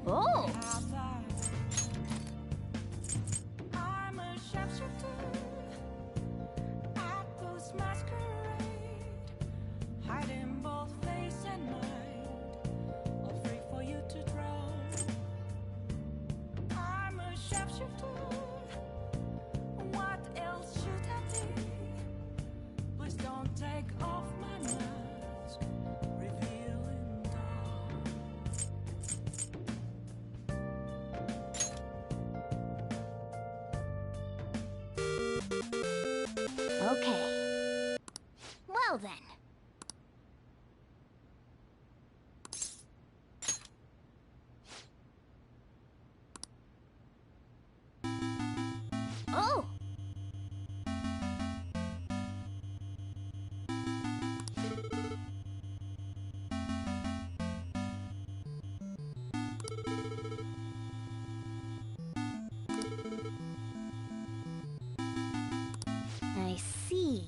Oh! I'm a sharpshooter at this masquerade, hiding both face and mind, all free for you to draw. I'm a sharpshooter. What else should I be? Please don't take off my mask, revealing dark. Okay. Well then. Oh! I see.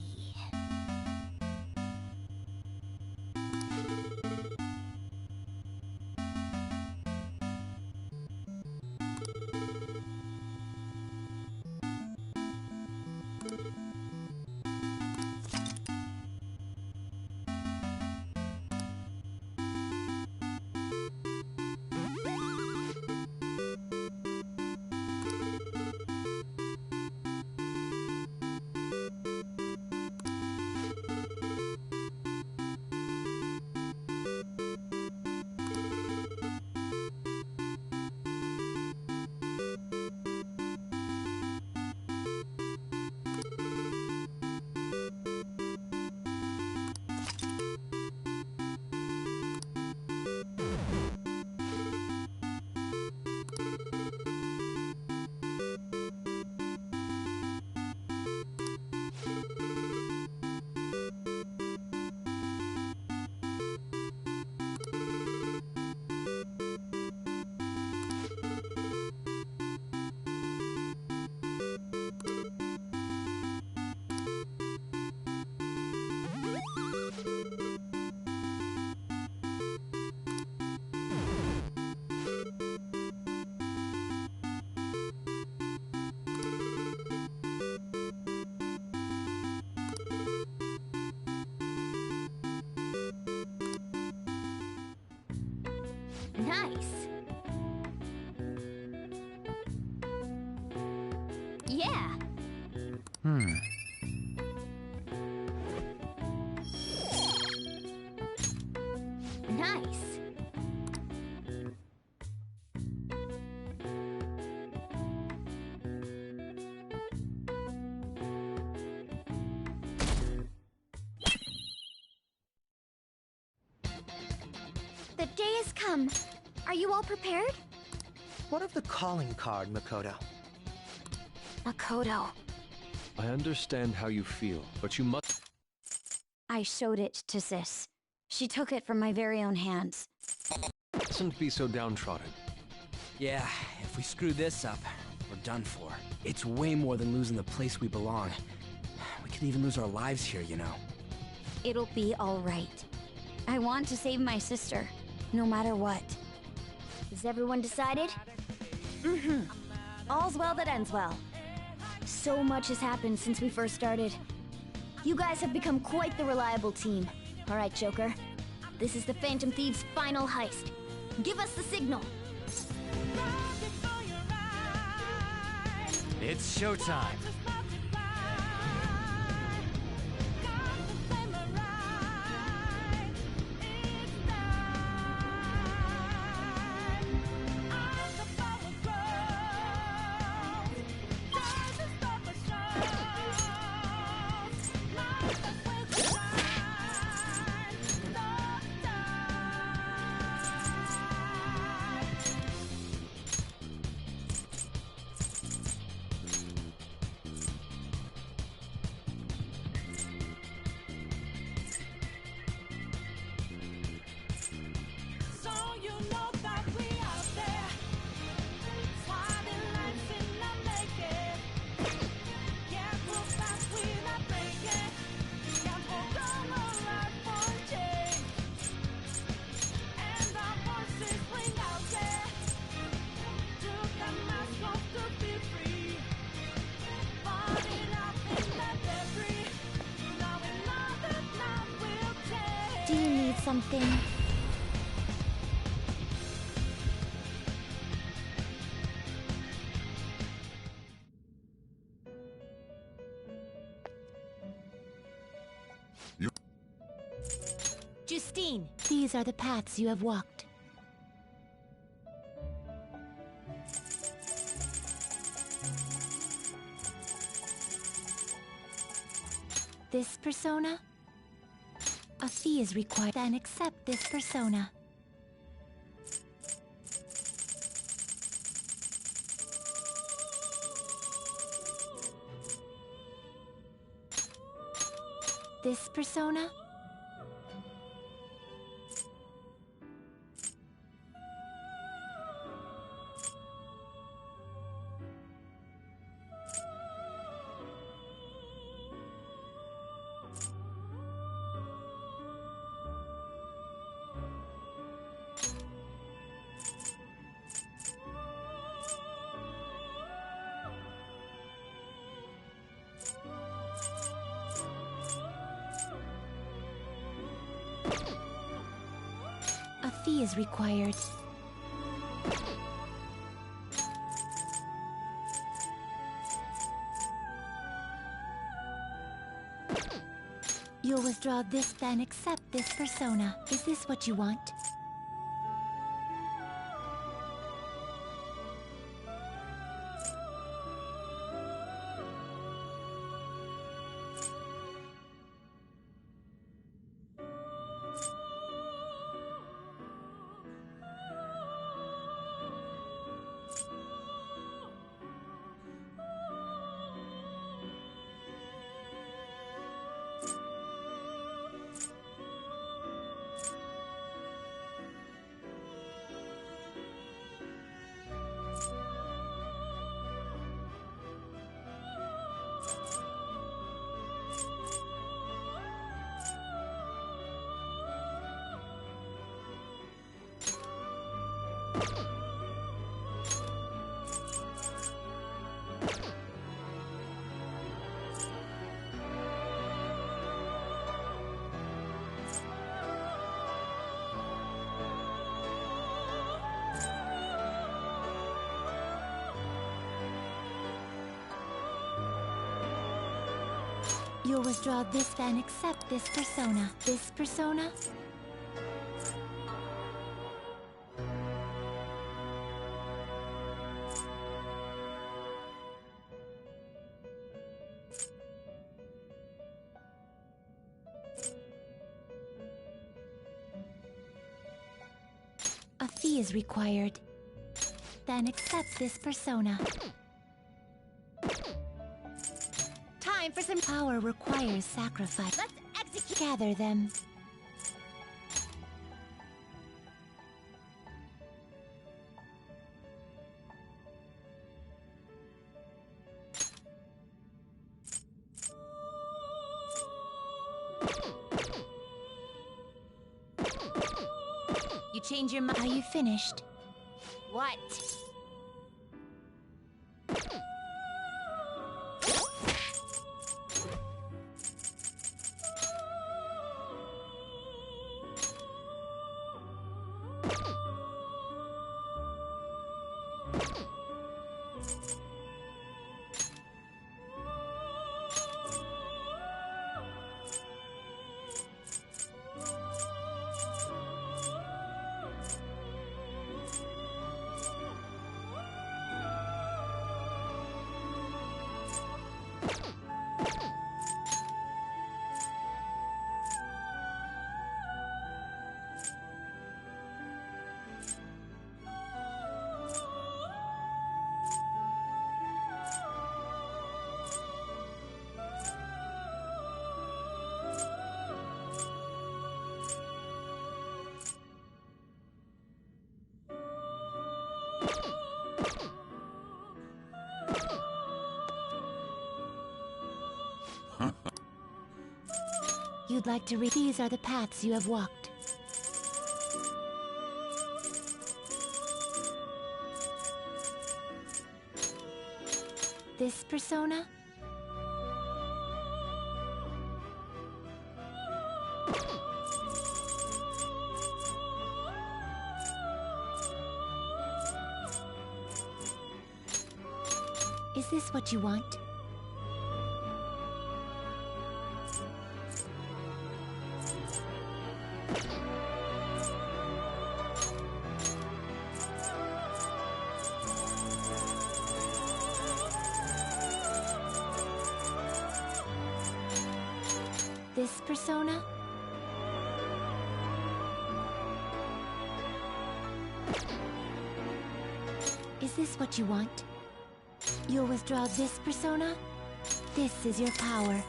Nice. Yeah. Nice. The day has come. Are you all prepared? What of the calling card, Makoto? Makoto. I understand how you feel, but you must... I showed it to Sis. She took it from my very own hands. Mustn't be so downtrodden. Yeah, if we screw this up, we're done for. It's way more than losing the place we belong. We could even lose our lives here, you know. It'll be all right. I want to save my sister, no matter what. Is everyone decided? Mm-hmm. All's well that ends well. So much has happened since we first started. You guys have become quite the reliable team. All right, Joker. This is the Phantom Thieves' final heist. Give us the signal. It's showtime. something? Justine, these are the paths you have walked. This persona? A fee is required, then accept this persona. This persona? A fee is required. You'll withdraw this, then accept this persona. Is this what you want? You'll withdraw this, then accept this persona. This persona? A fee is required. Then accept this persona. Time for some power requires sacrifice. Let's execute. Gather them. You change your mind. Are you finished? What? You'd like to read. These are the paths you have walked. This persona? Is this what you want? This persona? Is this what you want? You'll withdraw this persona? This is your power.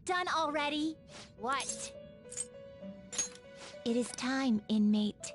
Done already? What? It is time, inmate.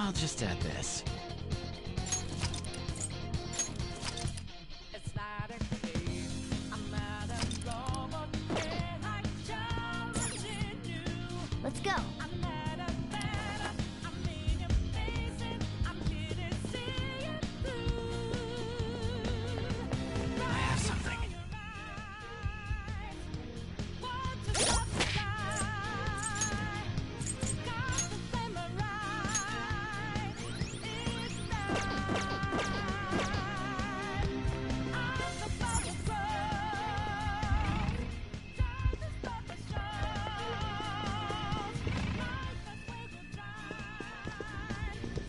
I'll just add this. It's not a case. I'm not a robot. And I'm challenging you. Let's go. I'm not a better. I'm in your faces. I'm here to see it through. I have something. Want to stop the sky. Got the flame right. It's time. I'm about to grow. Time to stop the show. Life as we will shine.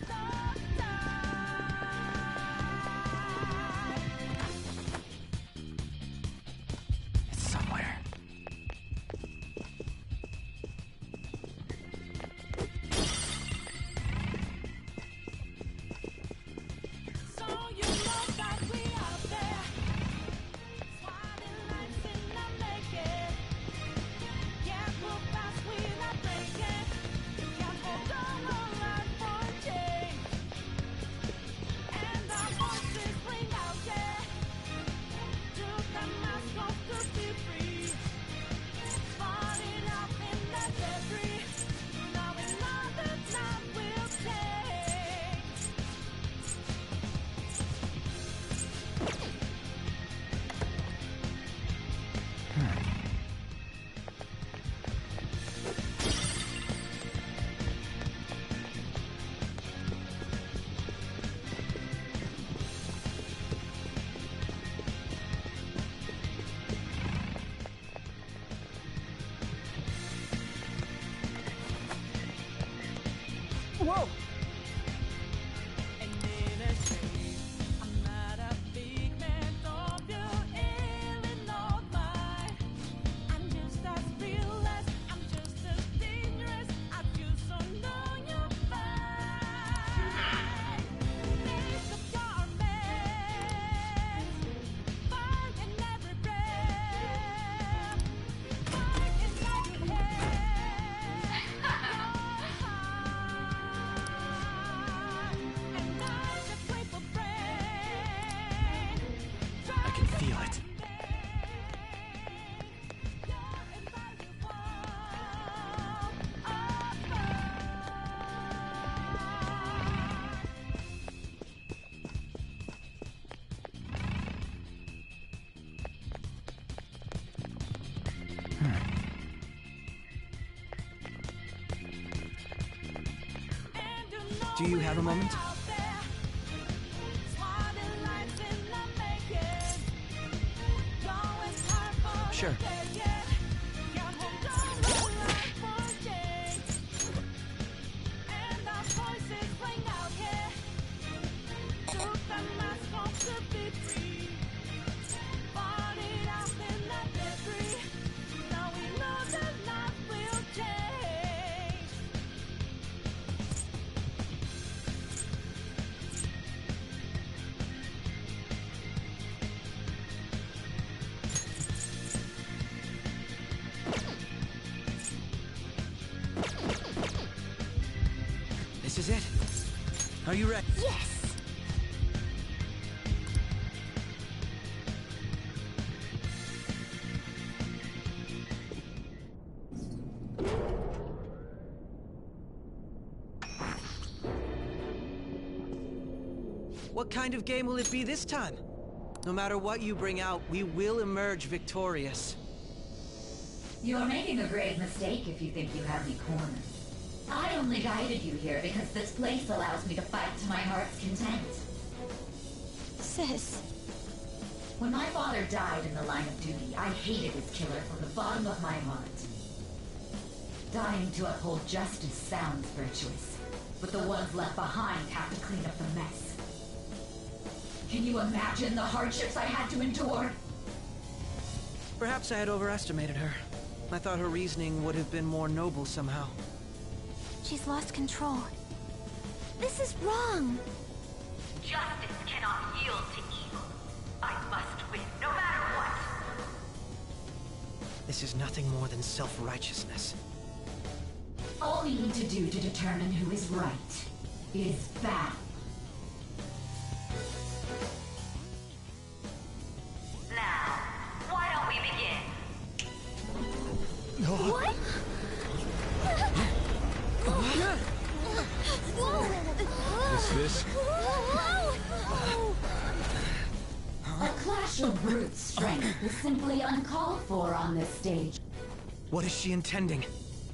Stop time. It's somewhere. So you know that we are there. Swatting lights in the naked. Can't move fast, we're not breaking. Can't hold on life for a change. And our voices ring out, yeah. Took the mask off to be free. Spotted out in the debris. Now we know that time will change. Whoa! And in a shade, I'm not a big man, don't you really know mine? I'm just as fearless, I'm just as dangerous, I just don't know you're fine. Make up your mess, fight in every breath, fight inside your head, your heart, and not just wait for brain. I can feel it. Do you have a moment? Sure. This is it. Are you ready? Yes! What kind of game will it be this time? No matter what you bring out, we will emerge victorious. You're making a grave mistake if you think you have me cornered. I only guided you here because this place allows me to fight to my heart's content. Sis. When my father died in the line of duty, I hated his killer from the bottom of my heart. Dying to uphold justice sounds virtuous, but the ones left behind have to clean up the mess. Can you imagine the hardships I had to endure? Perhaps I had overestimated her. I thought her reasoning would have been more noble somehow. She's lost control. This is wrong. Justice cannot yield to evil. I must win, no matter what. This is nothing more than self-righteousness. All we need to do to determine who is right is battle. Now, why don't we begin? What? Is this? A clash of brute strength is simply uncalled for on this stage. What is she intending?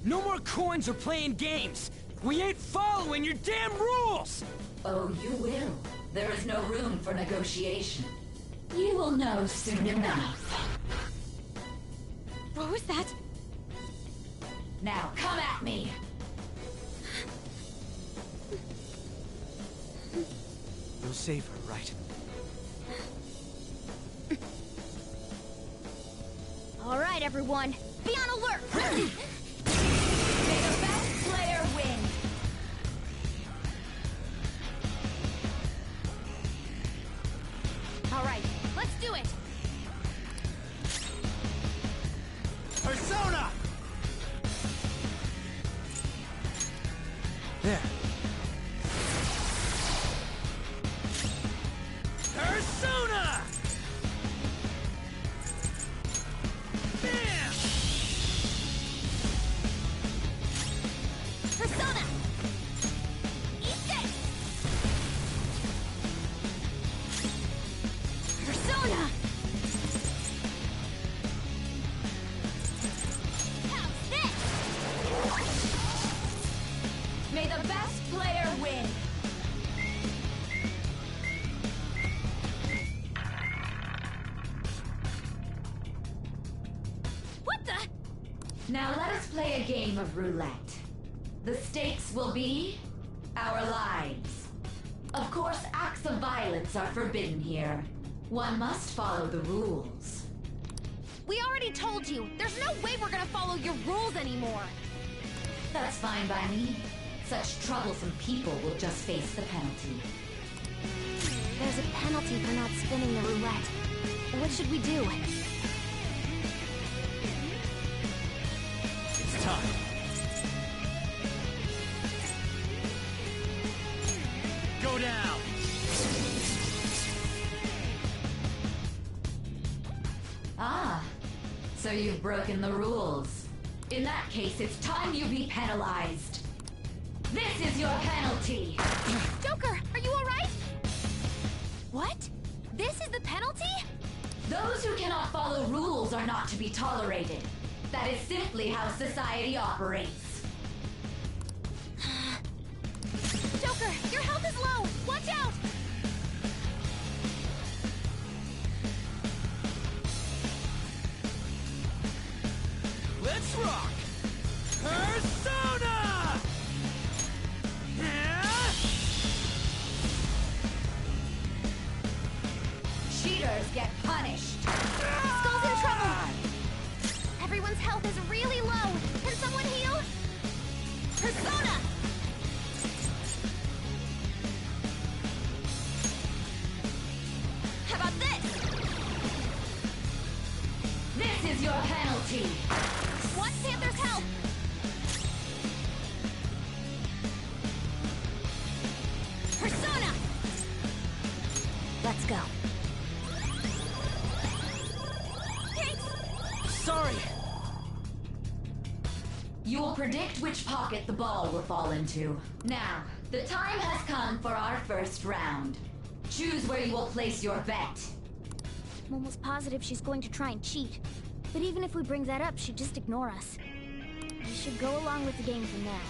No more coins or playing games! We ain't following your damn rules! Oh, you will. There is no room for negotiation. You will know soon enough. What was that? Now come at me! You'll save her, right? All right, everyone. Be on alert! May the best player win! All right, let's do it! Persona! There. Persona! Bam! Persona! Eat this! Persona! How's this? May the best player win! What the? Now let us play a game of roulette. The stakes will be our lives. Of course, acts of violence are forbidden here. One must follow the rules. We already told you. There's no way we're gonna follow your rules anymore. That's fine by me. Such troublesome people will just face the penalty. There's a penalty for not spinning the roulette. What should we do? It's time. Go down! Ah, so you've broken the rules. In that case, it's time you be penalized. This is your penalty! Joker, are you alright? What? This is the penalty? Those who cannot follow rules are not to be tolerated. That is simply how society operates. Joker, your health is low! Watch out! Let's rock! Persona! Yeah! Cheaters get punished. Skull's in trouble! Everyone's health is really low! Can someone heal? Persona! How about this? This is your penalty. One Panther's health! Persona! Let's go. Thanks! Sorry! You will predict which pocket the ball will fall into. Now, the time has come for our first round. Choose where you will place your bet. I'm almost positive she's going to try and cheat. But even if we bring that up, she'd just ignore us. We should go along with the game for now,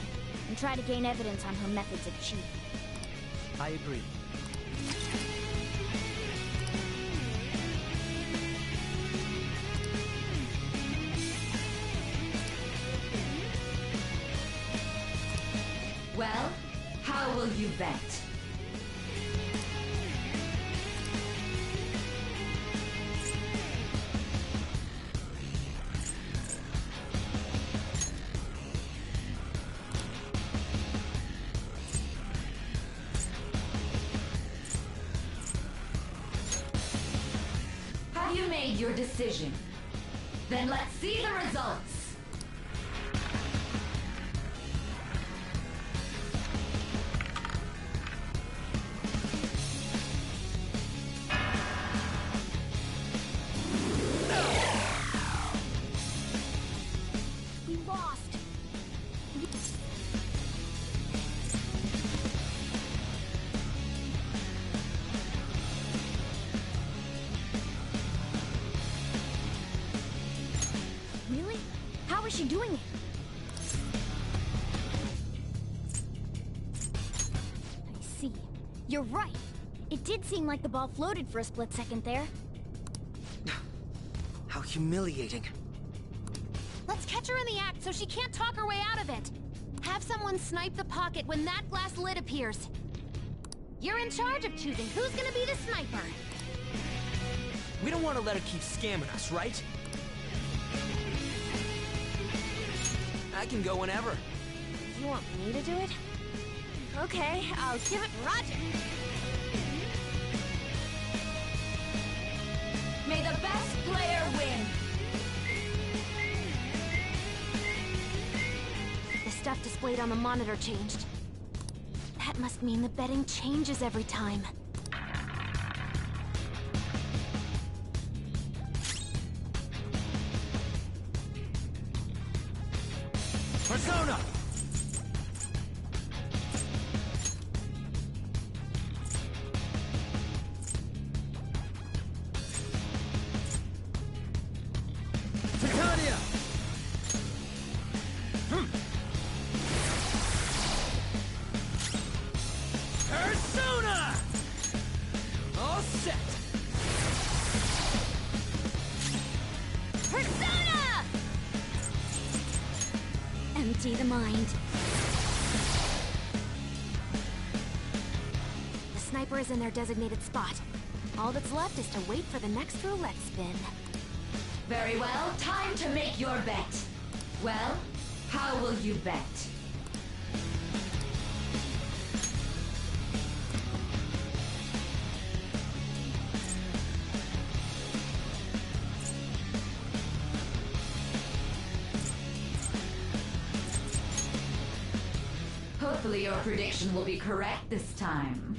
and try to gain evidence on her methods of cheating. I agree. Well, how will you bet? Have you made your decision? Then let's see the results. is she doing it? I see. You're right. It did seem like the ball floated for a split second there. How humiliating. Let's catch her in the act so she can't talk her way out of it. Have someone snipe the pocket when that glass lid appears. You're in charge of choosing who's gonna be the sniper. We don't want to let her keep scamming us, right? I can go whenever. You want me to do it? Okay, I'll give it Roger. May the best player win. The stuff displayed on the monitor changed. That must mean the betting changes every time. Persona! Titania! Persona! All set! Persona! Empty the mind. The sniper is in their designated spot. All that's left is to wait for the next roulette spin. Very well, time to make your bet. Well, how will you bet? Hopefully your prediction will be correct this time.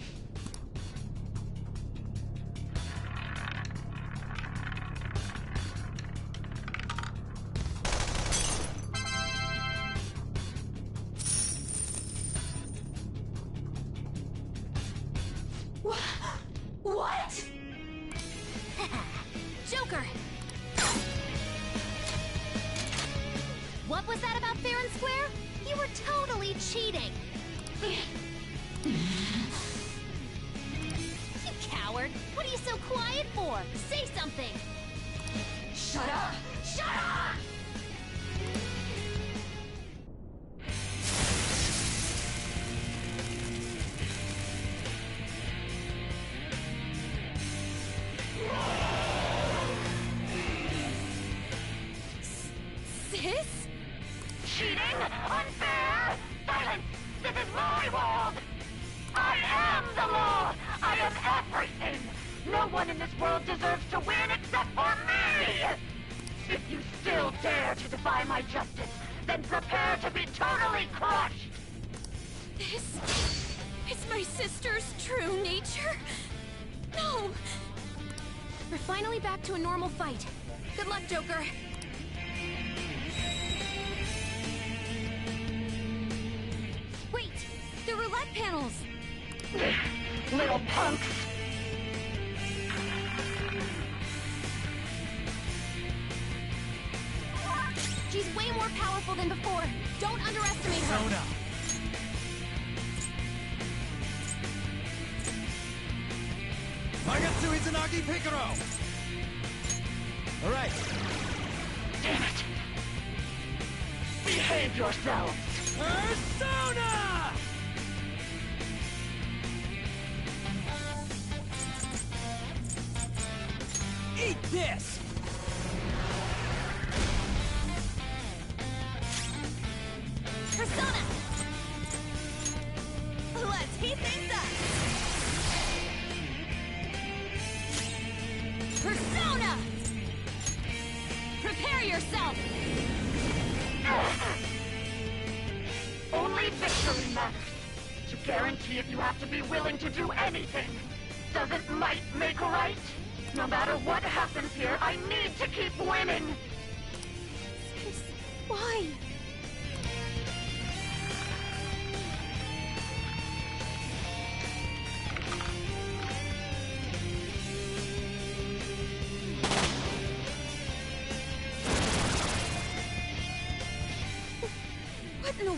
What? Joker! What was that about fair and square? You were totally cheating! You coward! What are you so quiet for? Say something! Shut up! Shut up! Sis? Cheating? Unfair? Silence! This is my world! I am the law! I am everything! No one in this world deserves to win except for me! If you still dare to defy my justice, then prepare to be totally crushed! This is my sister's true nature? No! We're finally back to a normal fight. Good luck, Joker. Wait! The roulette panels! Little punks! She's way more powerful than before. Don't underestimate her. Persona! Magatsu Izanagi Picaro! Alright. Damn it! Behave yourselves! Persona! Eat this! Persona! Let's heat things up! Persona! Prepare yourself! Only victory matters. To guarantee it, you have to be willing to do anything. Doesn't might make right? No matter what happens here, I need to keep winning! Sis, why?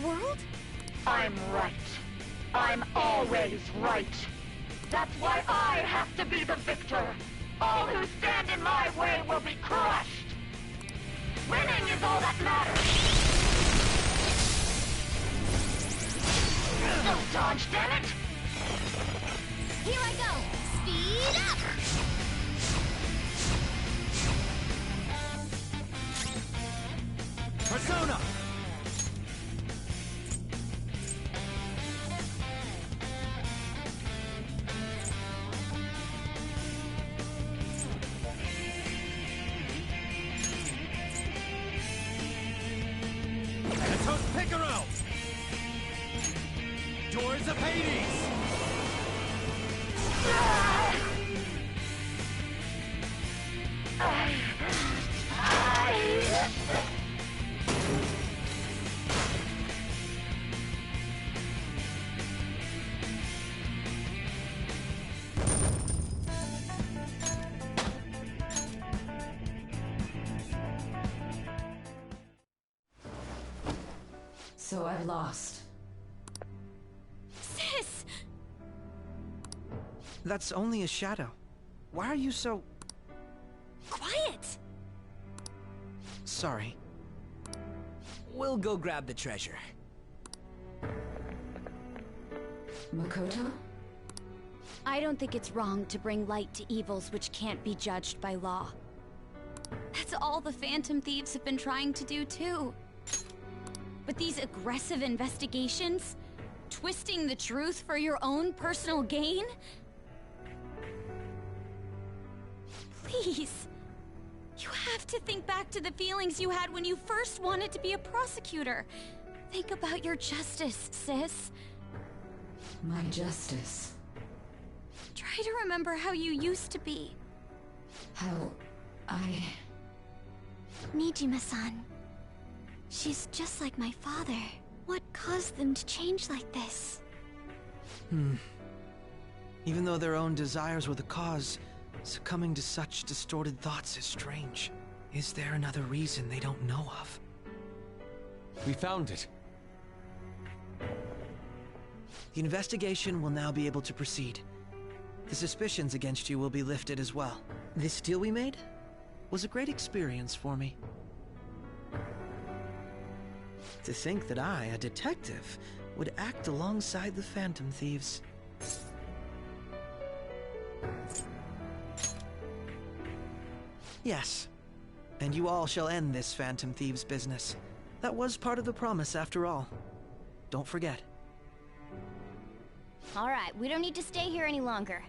world? I'm right. I'm always right. That's why I have to be the victor. All who stand in my way will be crushed. Winning is all that matters. Don't dodge, damn it! Here I go! Speed up! Persona! Let's Picaro! Doors of Hades! So I've lost. Sis! That's only a shadow. Why are you so... Quiet! Sorry. We'll go grab the treasure. Makoto? I don't think it's wrong to bring light to evils which can't be judged by law. That's all the Phantom Thieves have been trying to do too. But these aggressive investigations? Twisting the truth for your own personal gain? Please. You have to think back to the feelings you had when you first wanted to be a prosecutor. Think about your justice, sis. My justice. Try to remember how you used to be. How I... Nijima-san. She's just like my father. What caused them to change like this? Even though their own desires were the cause, succumbing to such distorted thoughts is strange. Is there another reason they don't know of? We found it. The investigation will now be able to proceed. The suspicions against you will be lifted as well. This deal we made was a great experience for me. To think that I, a detective, would act alongside the Phantom Thieves. Yes, and you all shall end this Phantom Thieves business. That was part of the promise after all. Don't forget. Alright, we don't need to stay here any longer.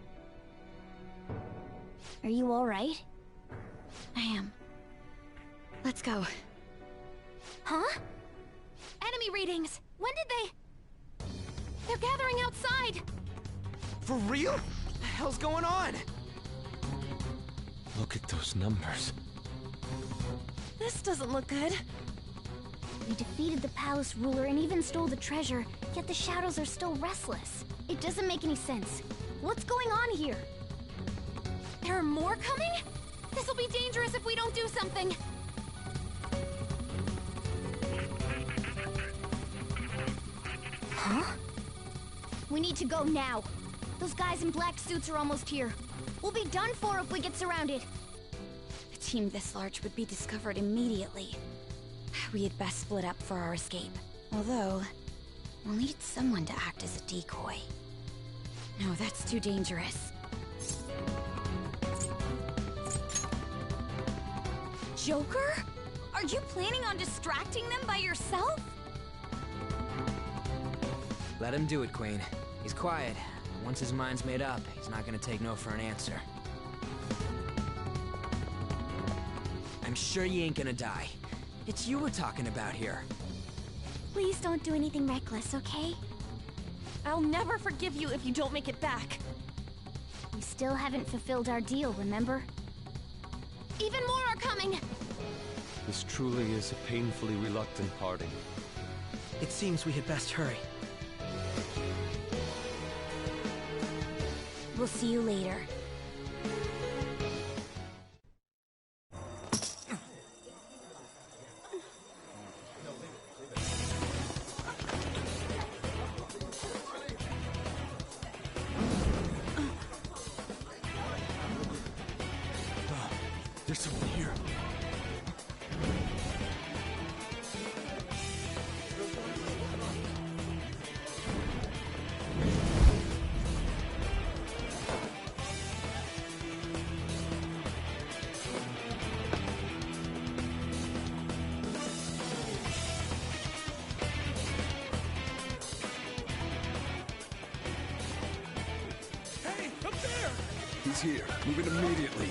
Are you alright? I am. Let's go. Huh? Enemy readings! When did they... They're gathering outside! For real? What the hell's going on? Look at those numbers. This doesn't look good. We defeated the palace ruler and even stole the treasure, yet the shadows are still restless. It doesn't make any sense. What's going on here? There are more coming? This'll be dangerous if we don't do something! Huh? We need to go now. Those guys in black suits are almost here. We'll be done for if we get surrounded. A team this large would be discovered immediately. We had best split up for our escape. Although, we'll need someone to act as a decoy. No, that's too dangerous. Joker? Are you planning on distracting them by yourself? Let him do it, Queen. He's quiet. Once his mind's made up, he's not gonna take no for an answer. I'm sure you ain't gonna die. It's you we're talking about here. Please don't do anything reckless, okay? I'll never forgive you if you don't make it back. We still haven't fulfilled our deal, remember? Even more are coming! This truly is a painfully reluctant parting. It seems we had best hurry. We'll see you later. There's someone here. Hey, up there! He's here. Move it immediately.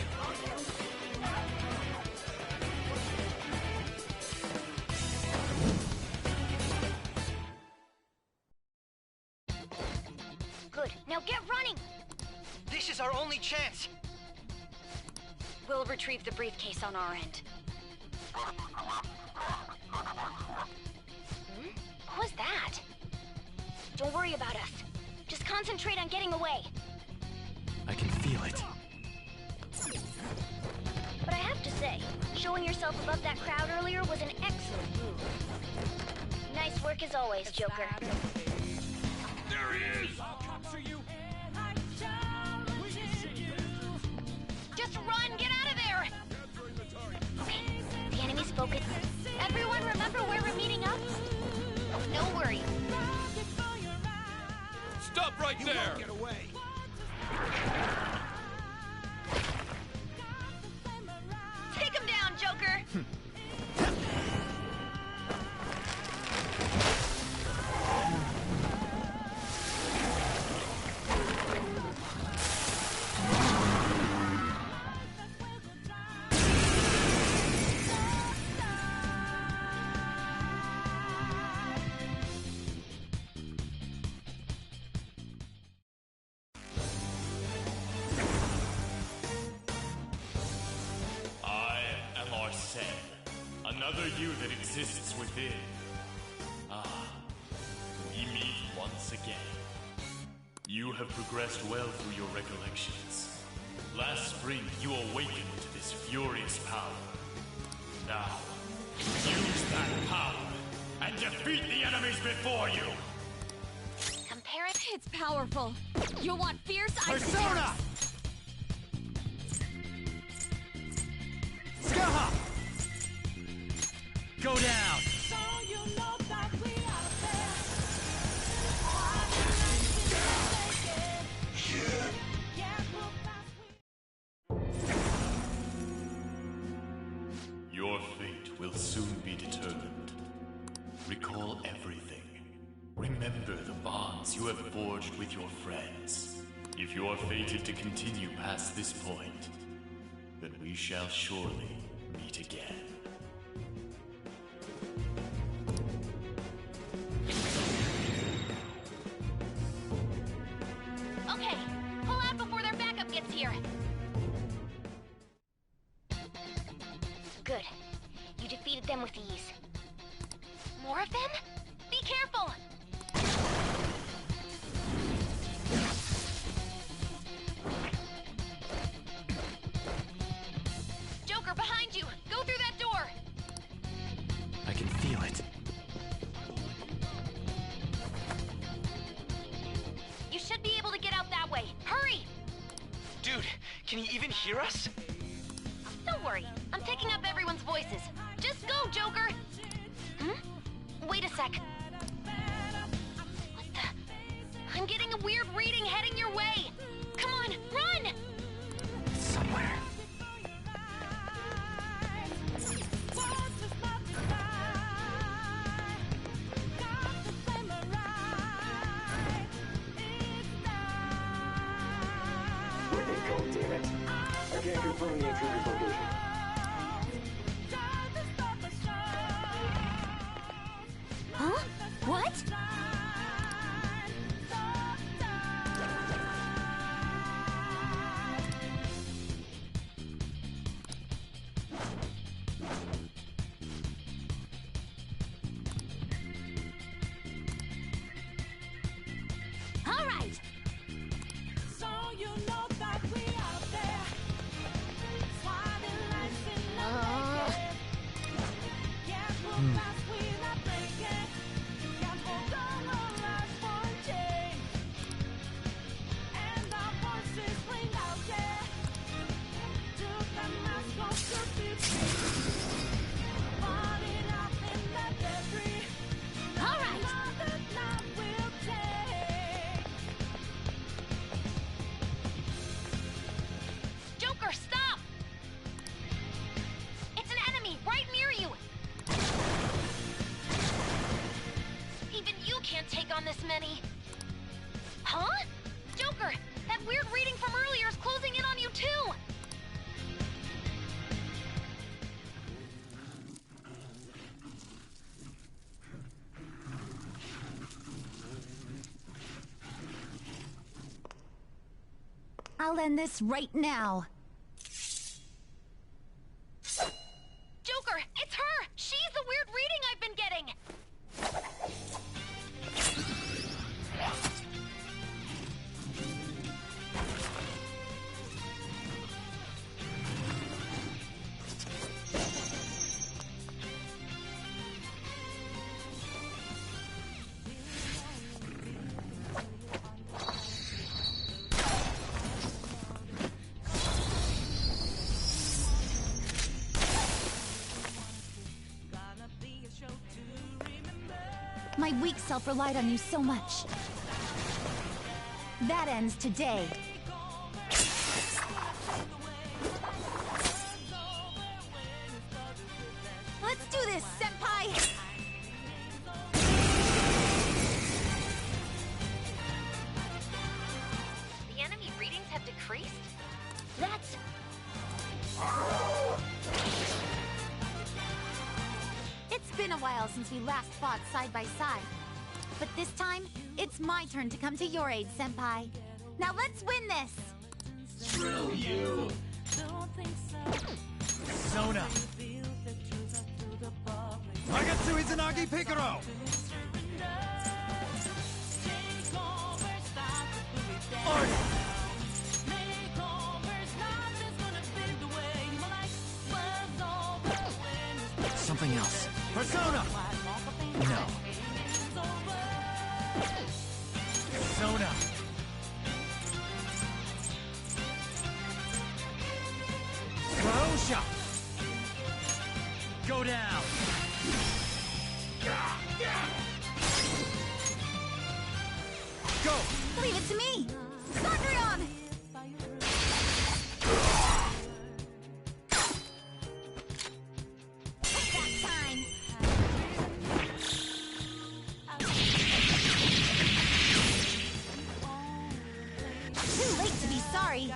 Good. Now get running! This is our only chance! We'll retrieve the briefcase on our end. What was that? Don't worry about us. Just concentrate on getting away. I can feel it. But I have to say, showing yourself above that crowd earlier was an excellent move. Nice work as always, Joker. There he is! Just run! Get out of there! Okay, the enemy's focused. Everyone remember where we're meeting up? No worry. Stop right there! Get away! Take him down, Joker! Another you that exists within. Ah, we meet once again. You have progressed well through your recollections. Last spring, you awakened to this furious power. Now, use that power and defeat the enemies before you! Compare it. It's powerful. You'll want fierce ice Persona! Skaha! Go down! Your fate will soon be determined. Recall everything. Remember the bonds you have forged with your friends. If you are fated to continue past this point, then we shall surely meet again. Okay, pull out before their backup gets here. Good. You defeated them with ease. More of them? Be careful! Joker, behind you! Go through that door! I can feel it. You should be able to get out that way. Hurry! Dude, can you even hear us? Don't worry, I'm picking up everyone's voices. Just go, Joker! Wait a sec. What the? I'm getting a weird reading heading your way! Come on, run! Somewhere. Where did it go, damn it? I can't confirm the intruder's location. Huh? What? All right! So you know that we out there. Why I'll end this right now. Joker, it's her! She's the weird reading I've been getting! My weak self relied on you so much. That ends today. Let's do this, Senpai! The enemy readings have decreased? That's... It's been a while since we last fought side by side. But this time, it's my turn to come to your aid, Senpai. Now let's win this! Screw you! Sona! Nagatsu Izanagi Picaro! Artie! Something else. Persona! No. Sona! Kaosha! Go down! Go! Leave it to me! Thundrion! That time! Too late to be sorry!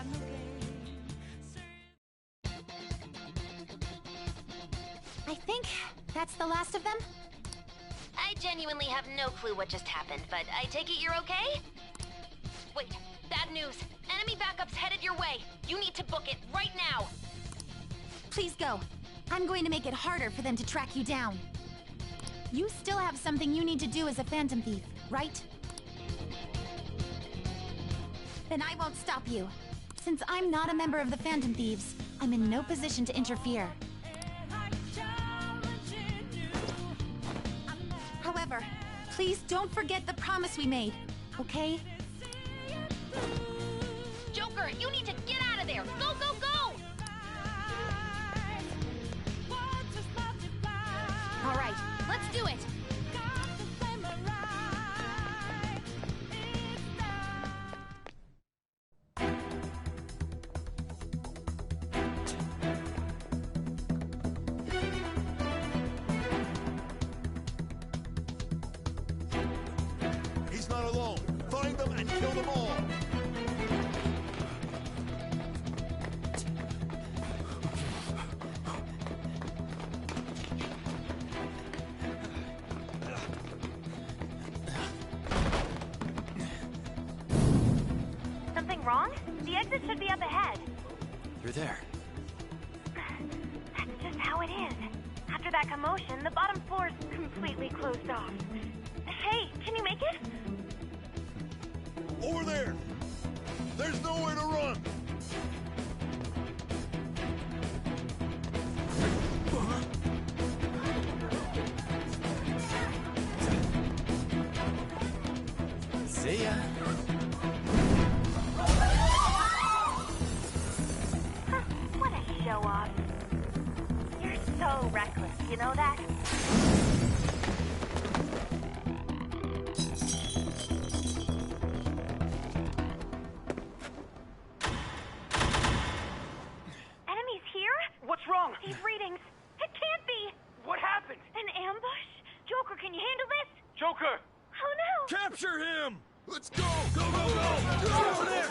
I think that's the last of them? I genuinely have no clue what just happened, but I take it you're okay? Wait, bad news. Enemy backup's headed your way. You need to book it right now. Please go. I'm going to make it harder for them to track you down. You still have something you need to do as a Phantom Thief, right? Then I won't stop you. Since I'm not a member of the Phantom Thieves, I'm in no position to interfere. However, please don't forget the promise we made, okay? Joker, you need to get out of there! Go, go, go! All right, let's do it! He's not alone. Find them and kill them all. Something wrong? The exit should be up ahead. You're there. That's just how it is. After that commotion, the bottom floor's completely closed off. Hey, can you make it? Over there. There's nowhere to run. See ya. Huh, what a show-off. You're so reckless, you know that? Enemies here? What's wrong? These readings. It can't be. What happened? An ambush? Joker, can you handle this? Joker! Oh no! Capture him! Let's go! Go, go, go! Get over there!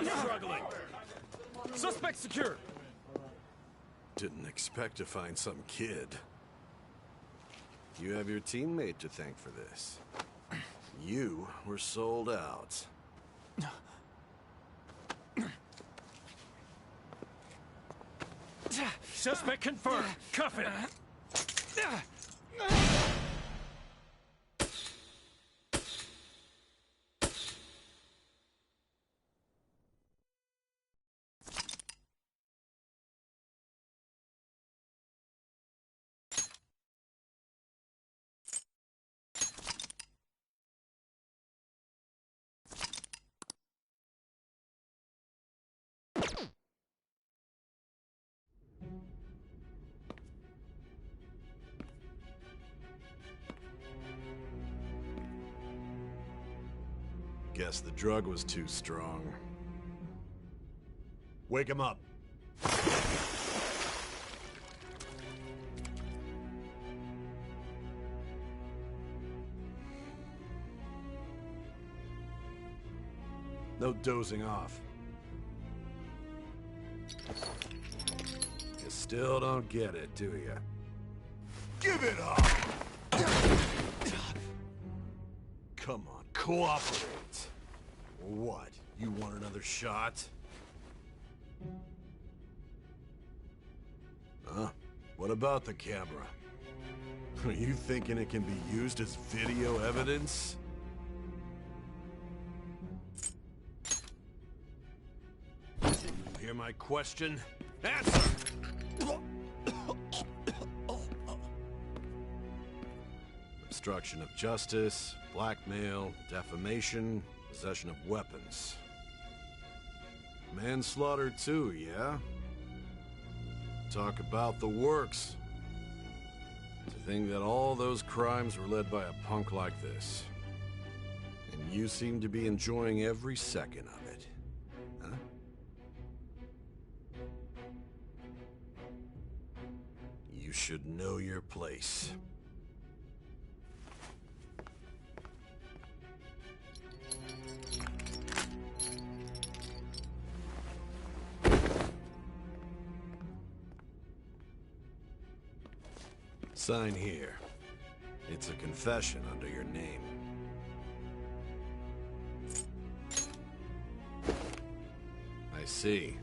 struggling. Suspect secure. Didn't expect to find some kid. You have your teammate to thank for this. You were sold out. Suspect confirmed. Cuff it. Guess the drug was too strong. Wake him up. No dozing off. You still don't get it, do you? Give it up! Come on, cooperate. What? You want another shot? Huh? What about the camera? Are you thinking it can be used as video evidence? You hear my question? Answer! Obstruction of justice, blackmail, defamation, possession of weapons. Manslaughter too, yeah? Talk about the works. To think that all those crimes were led by a punk like this. And you seem to be enjoying every second of it. Huh? You should know your place. Sign here. It's a confession under your name. I see.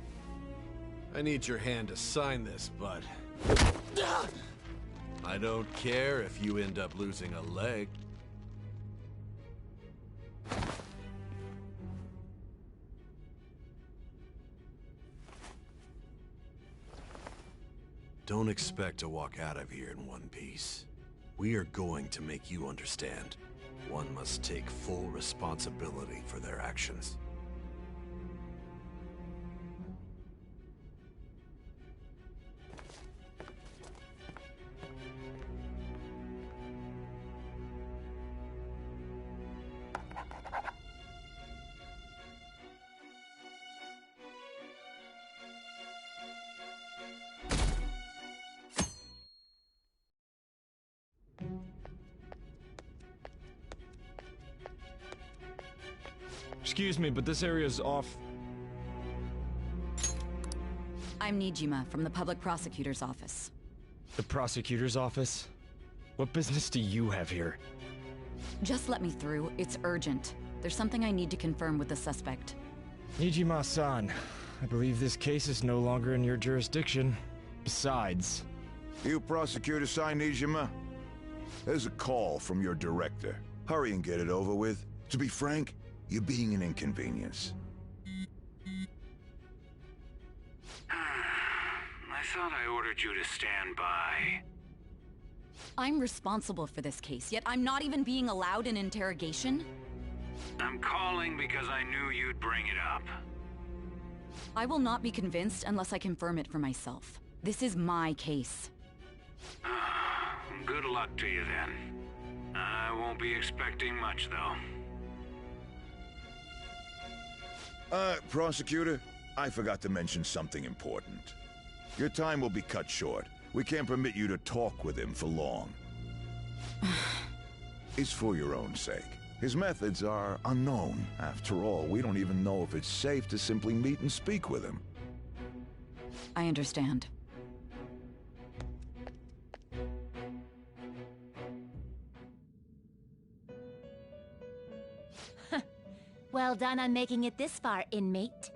I need your hand to sign this, but... I don't care if you end up losing a leg. Don't expect to walk out of here in one piece. We are going to make you understand. One must take full responsibility for their actions. Excuse me, but this area's off. I'm Nijima from the Public Prosecutor's Office. The prosecutor's office? What business do you have here? Just let me through. It's urgent. There's something I need to confirm with the suspect. Nijima-san, I believe this case is no longer in your jurisdiction. Besides... You prosecutor sign Nijima? There's a call from your director. Hurry and get it over with. To be frank, you're being an inconvenience. I thought I ordered you to stand by. I'm responsible for this case, yet I'm not even being allowed an interrogation? I'm calling because I knew you'd bring it up. I will not be convinced unless I confirm it for myself. This is my case. Good luck to you then. I won't be expecting much, though. Prosecutor, I forgot to mention something important. Your time will be cut short. We can't permit you to talk with him for long. It's for your own sake. His methods are unknown. After all, we don't even know if it's safe to simply meet and speak with him. I understand. Well done on making it this far, inmate.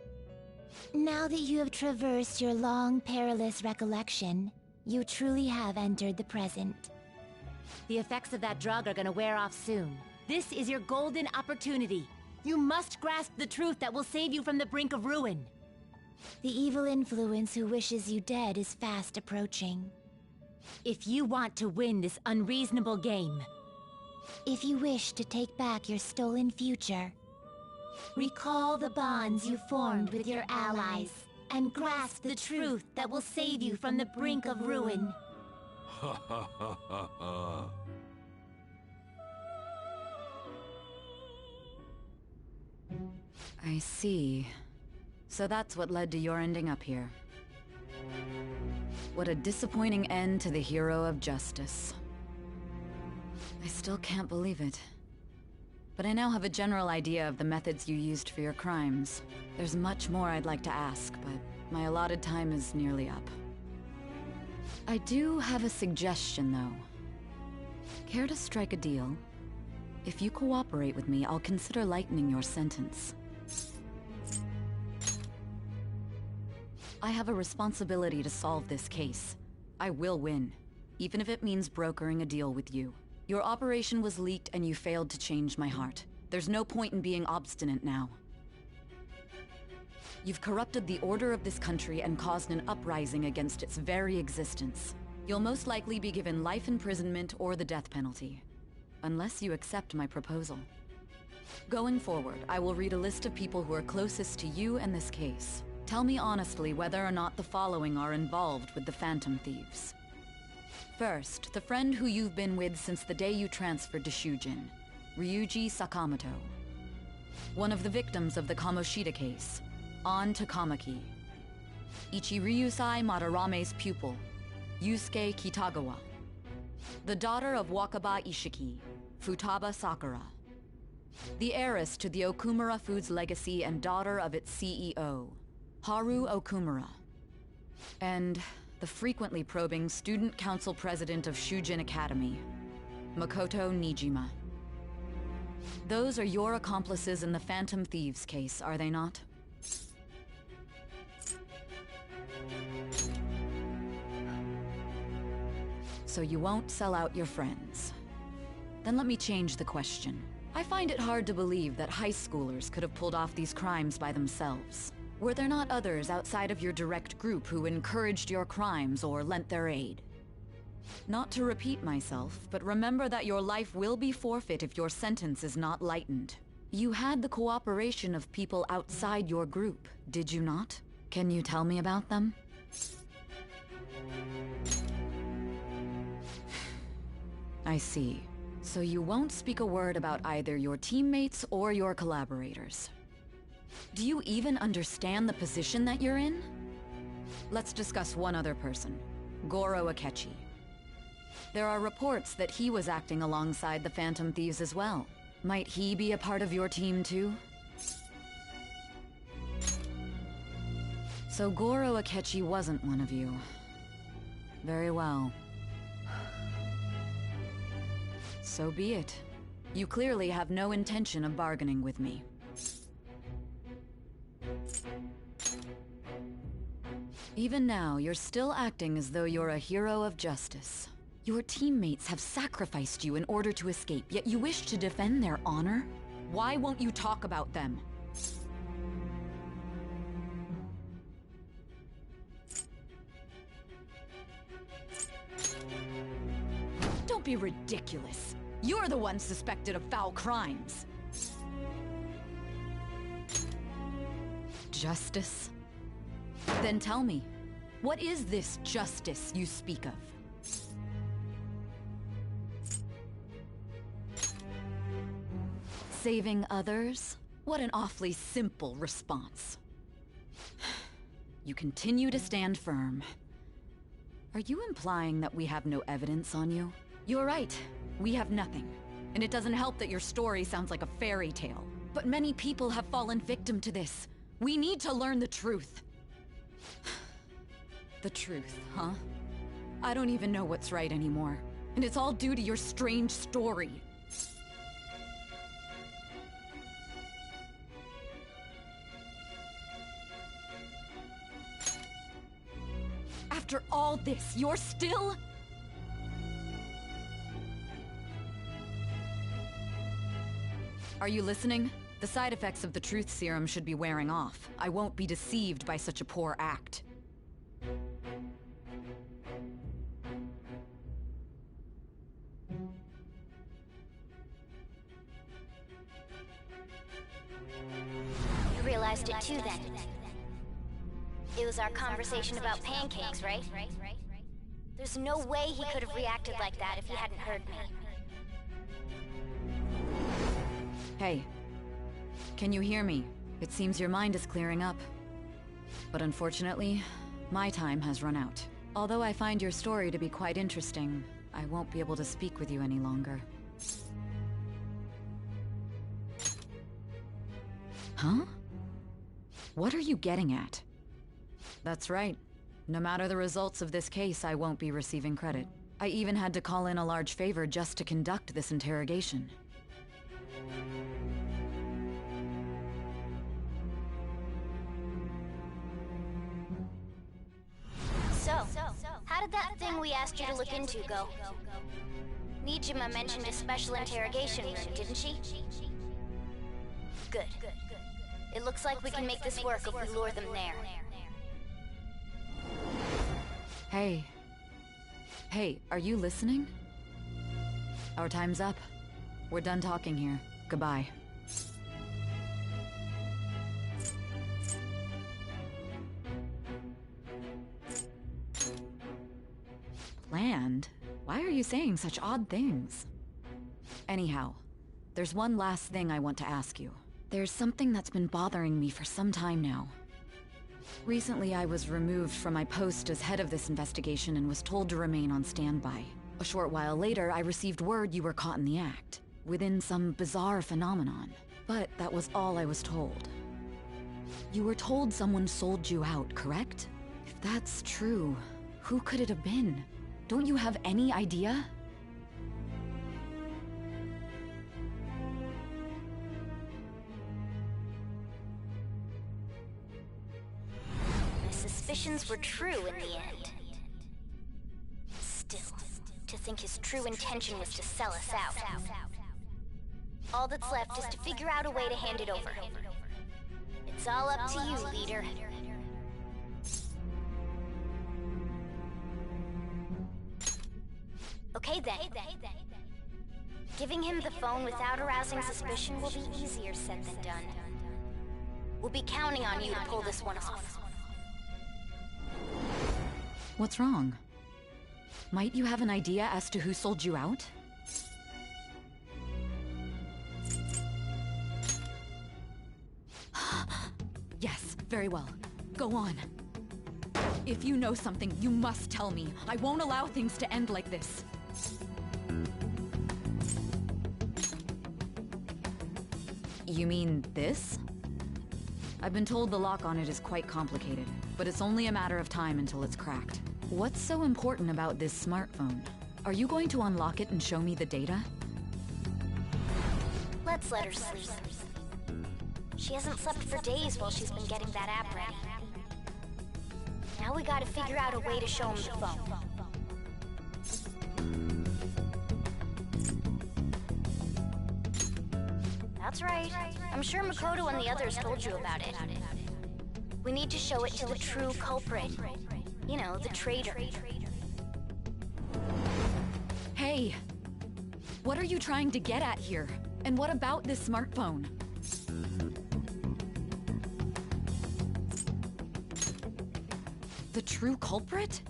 Now that you have traversed your long, perilous recollection, you truly have entered the present. The effects of that drug are gonna wear off soon. This is your golden opportunity. You must grasp the truth that will save you from the brink of ruin. The evil influence who wishes you dead is fast approaching. If you want to win this unreasonable game, if you wish to take back your stolen future, recall the bonds you formed with your allies, and grasp the truth that will save you from the brink of ruin. Ha ha ha ha ha. I see. So that's what led to your ending up here. What a disappointing end to the hero of justice. I still can't believe it. But I now have a general idea of the methods you used for your crimes. There's much more I'd like to ask, but my allotted time is nearly up. I do have a suggestion, though. Care to strike a deal? If you cooperate with me, I'll consider lightening your sentence. I have a responsibility to solve this case. I will win, even if it means brokering a deal with you. Your operation was leaked and you failed to change my heart. There's no point in being obstinate now. You've corrupted the order of this country and caused an uprising against its very existence. You'll most likely be given life imprisonment or the death penalty, unless you accept my proposal. Going forward, I will read a list of people who are closest to you and this case. Tell me honestly whether or not the following are involved with the Phantom Thieves. First, the friend who you've been with since the day you transferred to Shujin, Ryuji Sakamoto. One of the victims of the Kamoshida case, An Takamaki. Ichiryusai Madarame's pupil, Yusuke Kitagawa. The daughter of Wakaba Ishiki, Futaba Sakura. The heiress to the Okumura Foods legacy and daughter of its CEO, Haru Okumura. And the frequently probing student council president of Shujin Academy, Makoto Nijima. Those are your accomplices in the Phantom Thieves case, are they not? So you won't sell out your friends. Then let me change the question. I find it hard to believe that high schoolers could have pulled off these crimes by themselves. Were there not others outside of your direct group who encouraged your crimes or lent their aid? Not to repeat myself, but remember that your life will be forfeit if your sentence is not lightened. You had the cooperation of people outside your group, did you not? Can you tell me about them? I see. So you won't speak a word about either your teammates or your collaborators. Do you even understand the position that you're in? Let's discuss one other person, Goro Akechi. There are reports that he was acting alongside the Phantom Thieves as well. Might he be a part of your team too? So Goro Akechi wasn't one of you. Very well. So be it. You clearly have no intention of bargaining with me. Even now, you're still acting as though you're a hero of justice. Your teammates have sacrificed you in order to escape, yet you wish to defend their honor? Why won't you talk about them? Don't be ridiculous. You're the one suspected of foul crimes. Justice? Then tell me, what is this justice you speak of? Saving others? What an awfully simple response. You continue to stand firm. Are you implying that we have no evidence on you? You're right. We have nothing. And it doesn't help that your story sounds like a fairy tale. But many people have fallen victim to this. We need to learn the truth. The truth, huh? I don't even know what's right anymore. And it's all due to your strange story. After all this, you're still... Are you listening? The side effects of the truth serum should be wearing off. I won't be deceived by such a poor act. You realized it too then. It was our conversation about pancakes, right? There's no way he could have reacted like that if he hadn't heard me. Hey. Can you hear me? It seems your mind is clearing up. But unfortunately, my time has run out. Although I find your story to be quite interesting, I won't be able to speak with you any longer. Huh? What are you getting at? That's right. No matter the results of this case, I won't be receiving credit. I even had to call in a large favor just to conduct this interrogation. So, how did that thing we asked you to look into go? Nijima mentioned a special interrogation room, didn't she? Good. It looks like we can make this work if we lure them there. Hey. Hey, are you listening? Our time's up. We're done talking here. Goodbye. Planned? Why are you saying such odd things? Anyhow, there's one last thing I want to ask you. There's something that's been bothering me for some time now. Recently, I was removed from my post as head of this investigation and was told to remain on standby. A short while later, I received word you were caught in the act, within some bizarre phenomenon. But that was all I was told. You were told someone sold you out, correct? If that's true, who could it have been? Don't you have any idea? My suspicions were true in the end. Still, to think his true intention was to sell us out. All that's left is to figure out a way to hand it over. It's all up to you, leader. Okay then. Giving him the phone without arousing suspicion will be easier said than done. We'll be counting on you to pull this one off. What's wrong? Might you have an idea as to who sold you out? Yes, very well. Go on. If you know something, you must tell me. I won't allow things to end like this. You mean this? I've been told the lock on it is quite complicated, but it's only a matter of time until it's cracked. What's so important about this smartphone? Are you going to unlock it and show me the data? Let's let her sleep. She hasn't slept for days while she's been getting that app ready. Now we gotta figure out a way to show him the phone. That's right. I'm sure Makoto and the others told you about it. We need to show it to the true culprit. You know, the traitor. Hey! What are you trying to get at here? And what about this smartphone? The true culprit?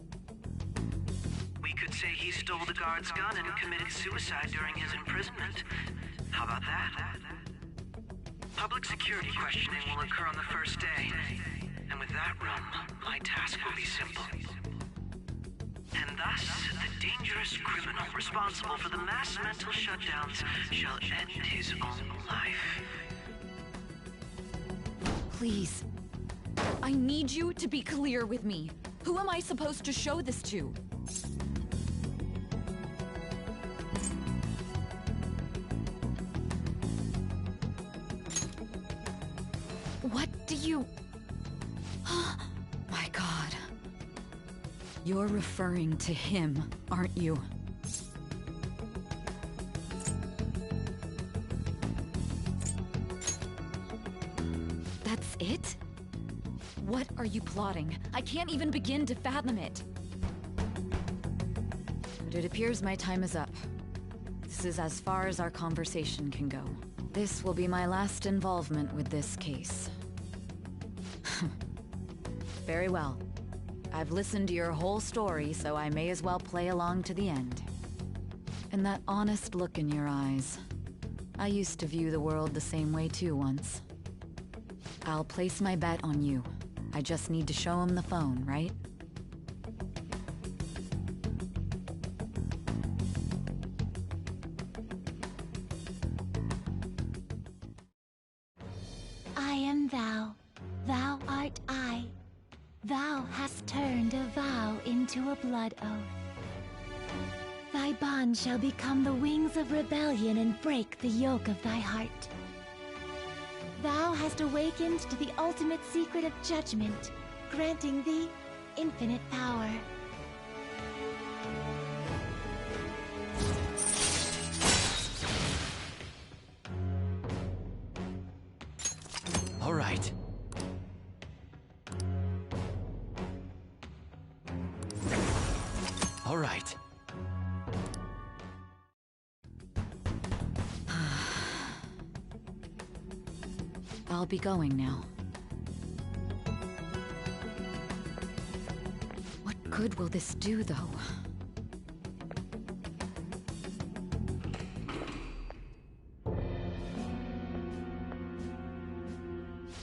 We could say he stole the guard's gun and committed suicide during his imprisonment. How about that? Public security questioning will occur on the first day. And with that realm, my task will be simple. and thus the dangerous criminal responsible for the mass mental shutdowns shall end his own life. Please. I need you to be clear with me. Who am I supposed to show this to? What do you... My God. You're referring to him, aren't you? That's it? What are you plotting? I can't even begin to fathom it. But it appears my time is up. This is as far as our conversation can go. This will be my last involvement with this case. Very well. I've listened to your whole story, so I may as well play along to the end. And that honest look in your eyes. I used to view the world the same way too once. I'll place my bet on you. I just need to show him the phone, right? I am thou, thou art I. Thou hast turned a vow into a blood oath. Thy bond shall become the wings of rebellion and break the yoke of thy heart. Thou hast awakened to the ultimate secret of judgment, granting thee infinite power. All right. All right. I'll be going now. What good will this do, though?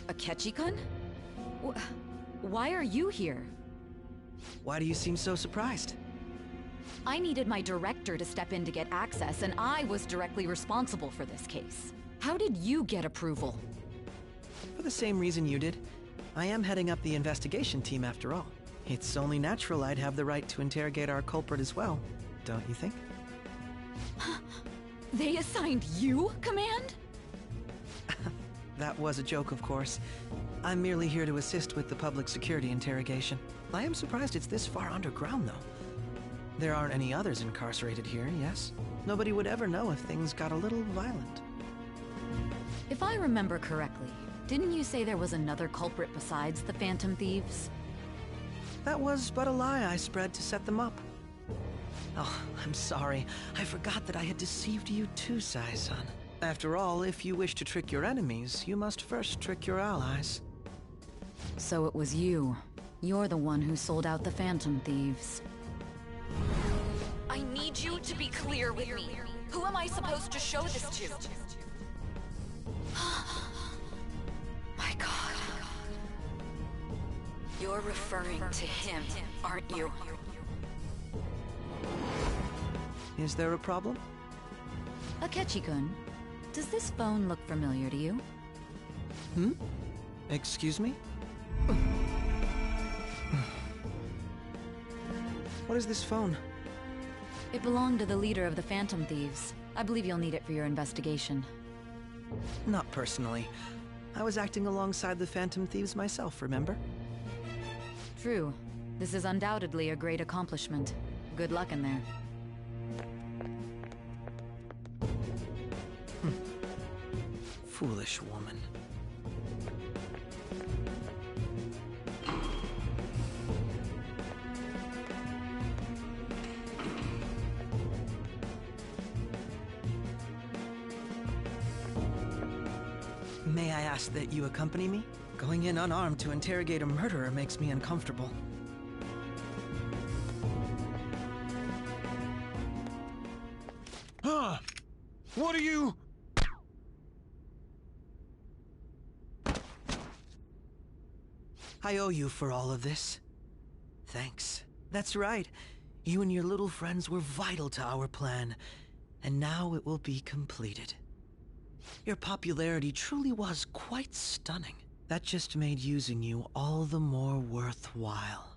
Akechi-kun? Why are you here? Why do you seem so surprised? I needed my director to step in to get access, and I was directly responsible for this case. How did you get approval? For the same reason you did. I am heading up the investigation team after all. It's only natural I'd have the right to interrogate our culprit as well, don't you think? They assigned you command? That was a joke, of course. I'm merely here to assist with the public security interrogation. I am surprised it's this far underground, though. There aren't any others incarcerated here, yes? Nobody would ever know if things got a little violent. If I remember correctly, didn't you say there was another culprit besides the Phantom Thieves? That was but a lie I spread to set them up. Oh, I'm sorry. I forgot that I had deceived you too, Sai-san. After all, if you wish to trick your enemies, you must first trick your allies. So it was you. You're the one who sold out the Phantom Thieves. I need you to be clear with me. Who am I supposed to show this to? My God. You're referring to him, aren't you? Is there a problem? Akechi-kun, does this phone look familiar to you? Hmm? Excuse me? What is this phone? It belonged to the leader of the Phantom Thieves. I believe you'll need it for your investigation. Not personally. I was acting alongside the Phantom Thieves myself, remember? True. This is undoubtedly a great accomplishment. Good luck in there. Foolish woman. May I ask that you accompany me? Going in unarmed to interrogate a murderer makes me uncomfortable. Huh? What are you... I owe you for all of this. Thanks. That's right. You and your little friends were vital to our plan, and now it will be completed. Your popularity truly was quite stunning. That just made using you all the more worthwhile.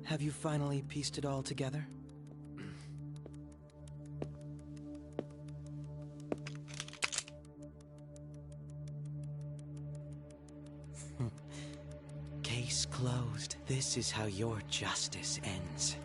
Have you finally pieced it all together? Case closed. This is how your justice ends.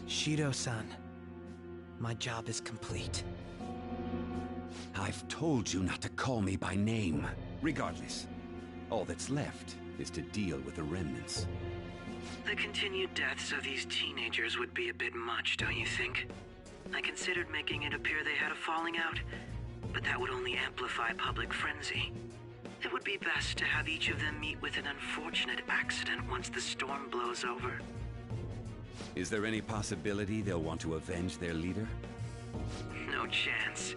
Shido-san, my job is complete. I've told you not to call me by name. Regardless, all that's left is to deal with the remnants. The continued deaths of these teenagers would be a bit much, don't you think? I considered making it appear they had a falling out, but that would only amplify public frenzy. It would be best to have each of them meet with an unfortunate accident once the storm blows over. Is there any possibility they'll want to avenge their leader? No chance.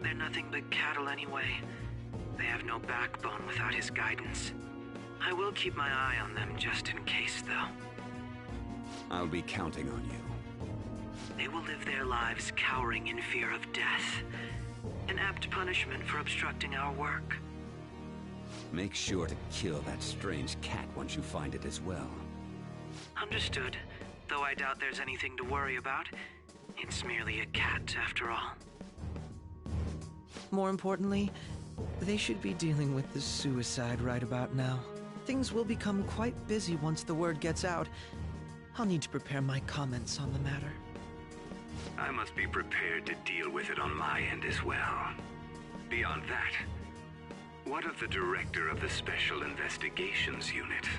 They're nothing but cattle anyway. They have no backbone without his guidance. I will keep my eye on them just in case, though. I'll be counting on you. They will live their lives cowering in fear of death. An apt punishment for obstructing our work. Make sure to kill that strange cat once you find it as well. Understood. Though I doubt there's anything to worry about. It's merely a cat, after all. More importantly, they should be dealing with the suicide right about now. Things will become quite busy once the word gets out. I'll need to prepare my comments on the matter. I must be prepared to deal with it on my end as well. Beyond that, what of the director of the Special Investigations Unit?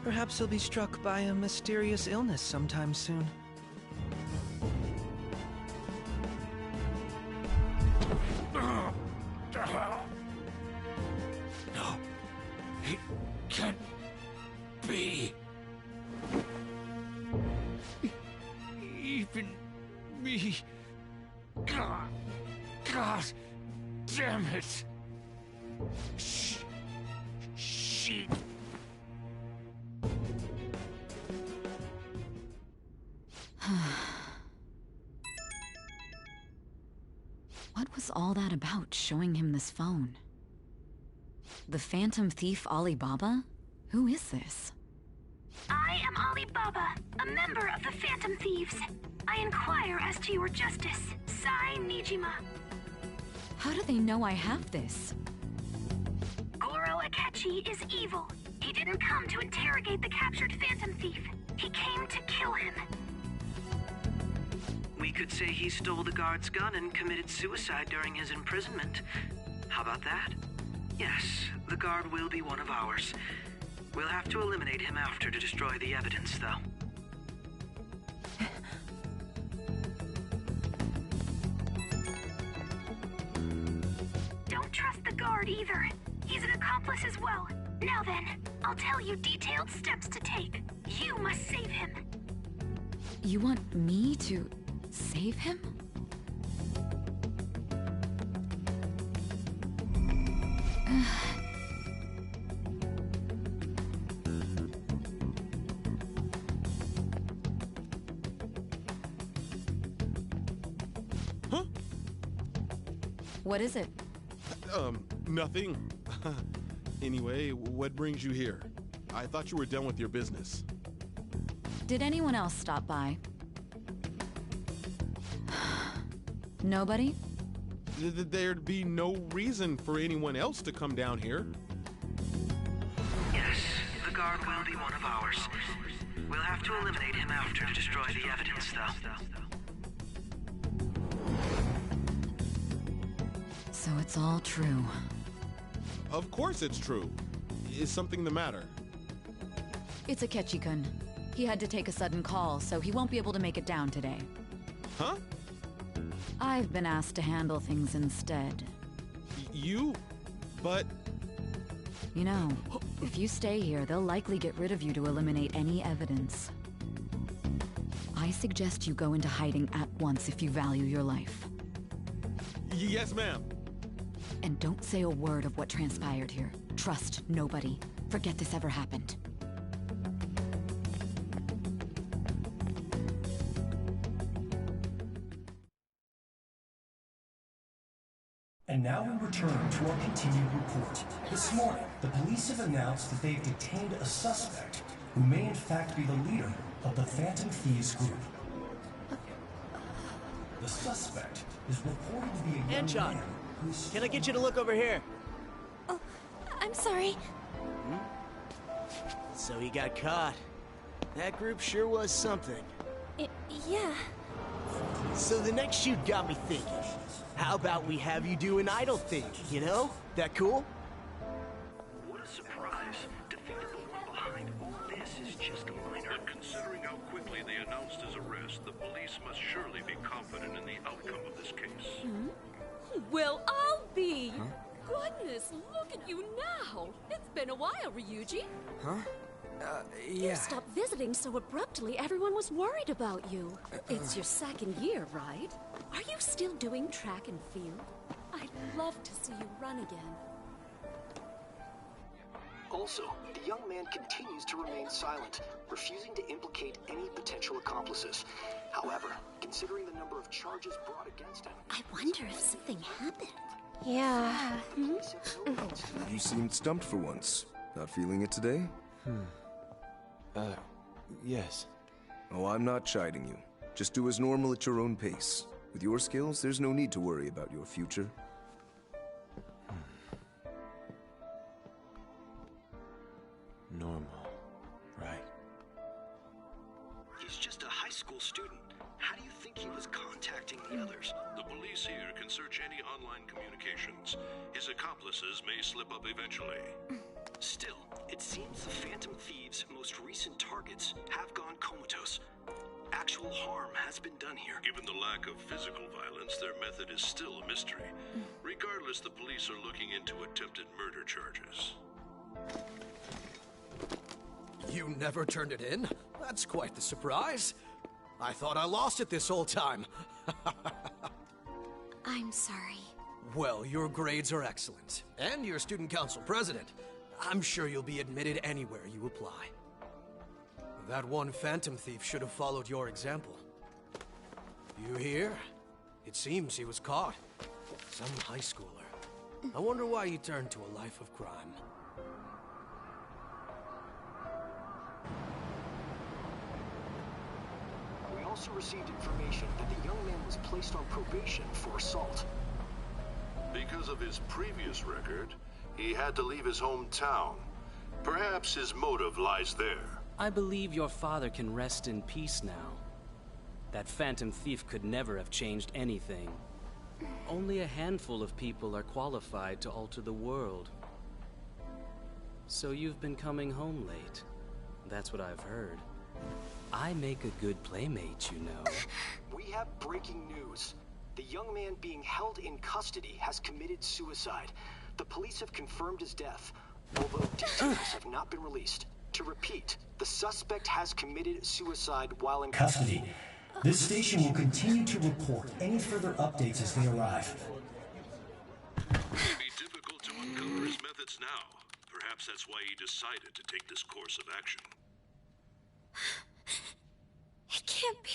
Perhaps he'll be struck by a mysterious illness sometime soon. No, it can't be. Even me. God damn it. She. What was all that about, showing him this phone? The Phantom Thief Alibaba? Who is this? I am Alibaba, a member of the Phantom Thieves. I inquire as to your justice, Sai Nijima. How do they know I have this? Goro Akechi is evil. He didn't come to interrogate the captured Phantom Thief. He came to kill him. We could say he stole the guard's gun and committed suicide during his imprisonment. How about that? Yes, the guard will be one of ours. We'll have to eliminate him after to destroy the evidence, though. Don't trust the guard either. He's an accomplice as well. Now then, I'll tell you detailed steps to take. You must save him. You want me to Save him? Huh? What is it? Nothing. Anyway, what brings you here? I thought you were done with your business. Did anyone else stop by? Nobody? There'd be no reason for anyone else to come down here. Yes, the guard will be one of ours. We'll have to eliminate him after to destroy the evidence, though. So it's all true. Of course it's true. Is something the matter? It's Akechi-kun. He had to take a sudden call, so he won't be able to make it down today. Huh? I've been asked to handle things instead. You? But... You know, if you stay here, they'll likely get rid of you to eliminate any evidence. I suggest you go into hiding at once if you value your life. Yes, ma'am. And don't say a word of what transpired here. Trust nobody. Forget this ever happened. And now we return to our continued report. This morning, the police have announced that they've detained a suspect who may in fact be the leader of the Phantom Thieves group. The suspect is reported to be a young Anchon, man who's... can I get you to look over here? Oh, I'm sorry. So he got caught. That group sure was something. Yeah. So the next shoot got me thinking. How about we have you do an idol thing, you know? That cool? What a surprise. Defeating the one behind all this is just a minor. But considering how quickly they announced his arrest, the police must surely be confident in the outcome of this case. Well, I'll be. Goodness, look at you now. It's been a while, Ryuji. Huh? You stopped visiting so abruptly, everyone was worried about you. It's your second year, right? Are you still doing track and field? I'd love to see you run again. Also, the young man continues to remain silent, refusing to implicate any potential accomplices. However, considering the number of charges brought against him... I wonder if something happened. Yeah. You seemed stumped for once. Not feeling it today? Yes. Oh, I'm not chiding you. Just do as normal at your own pace. With your skills, there's no need to worry about your future. Normal. Right. He's just a high school student. How do you think he was contacting the others? The police here can search any online communications. His accomplices may slip up eventually. Still, it seems the Phantom Thieves' most recent targets have gone comatose. Actual harm has been done here. Given the lack of physical violence, their method is still a mystery. Regardless, the police are looking into attempted murder charges. You never turned it in? That's quite the surprise. I thought I lost it this whole time. I'm sorry. Well, your grades are excellent. And you're student council president. I'm sure you'll be admitted anywhere you apply. That one Phantom Thief should have followed your example. You hear? It seems he was caught. Some high schooler. I wonder why he turned to a life of crime. We also received information that the young man was placed on probation for assault. Because of his previous record, he had to leave his hometown. Perhaps his motive lies there. I believe your father can rest in peace now. That Phantom Thief could never have changed anything. Only a handful of people are qualified to alter the world. So you've been coming home late. That's what I've heard. I make a good playmate, you know. We have breaking news. The young man being held in custody has committed suicide. The police have confirmed his death, although details have not been released. To repeat, the suspect has committed suicide while in Custody. This station will continue to report any further updates as they arrive. It would be difficult to uncover his methods now. Perhaps that's why he decided to take this course of action. It can't be.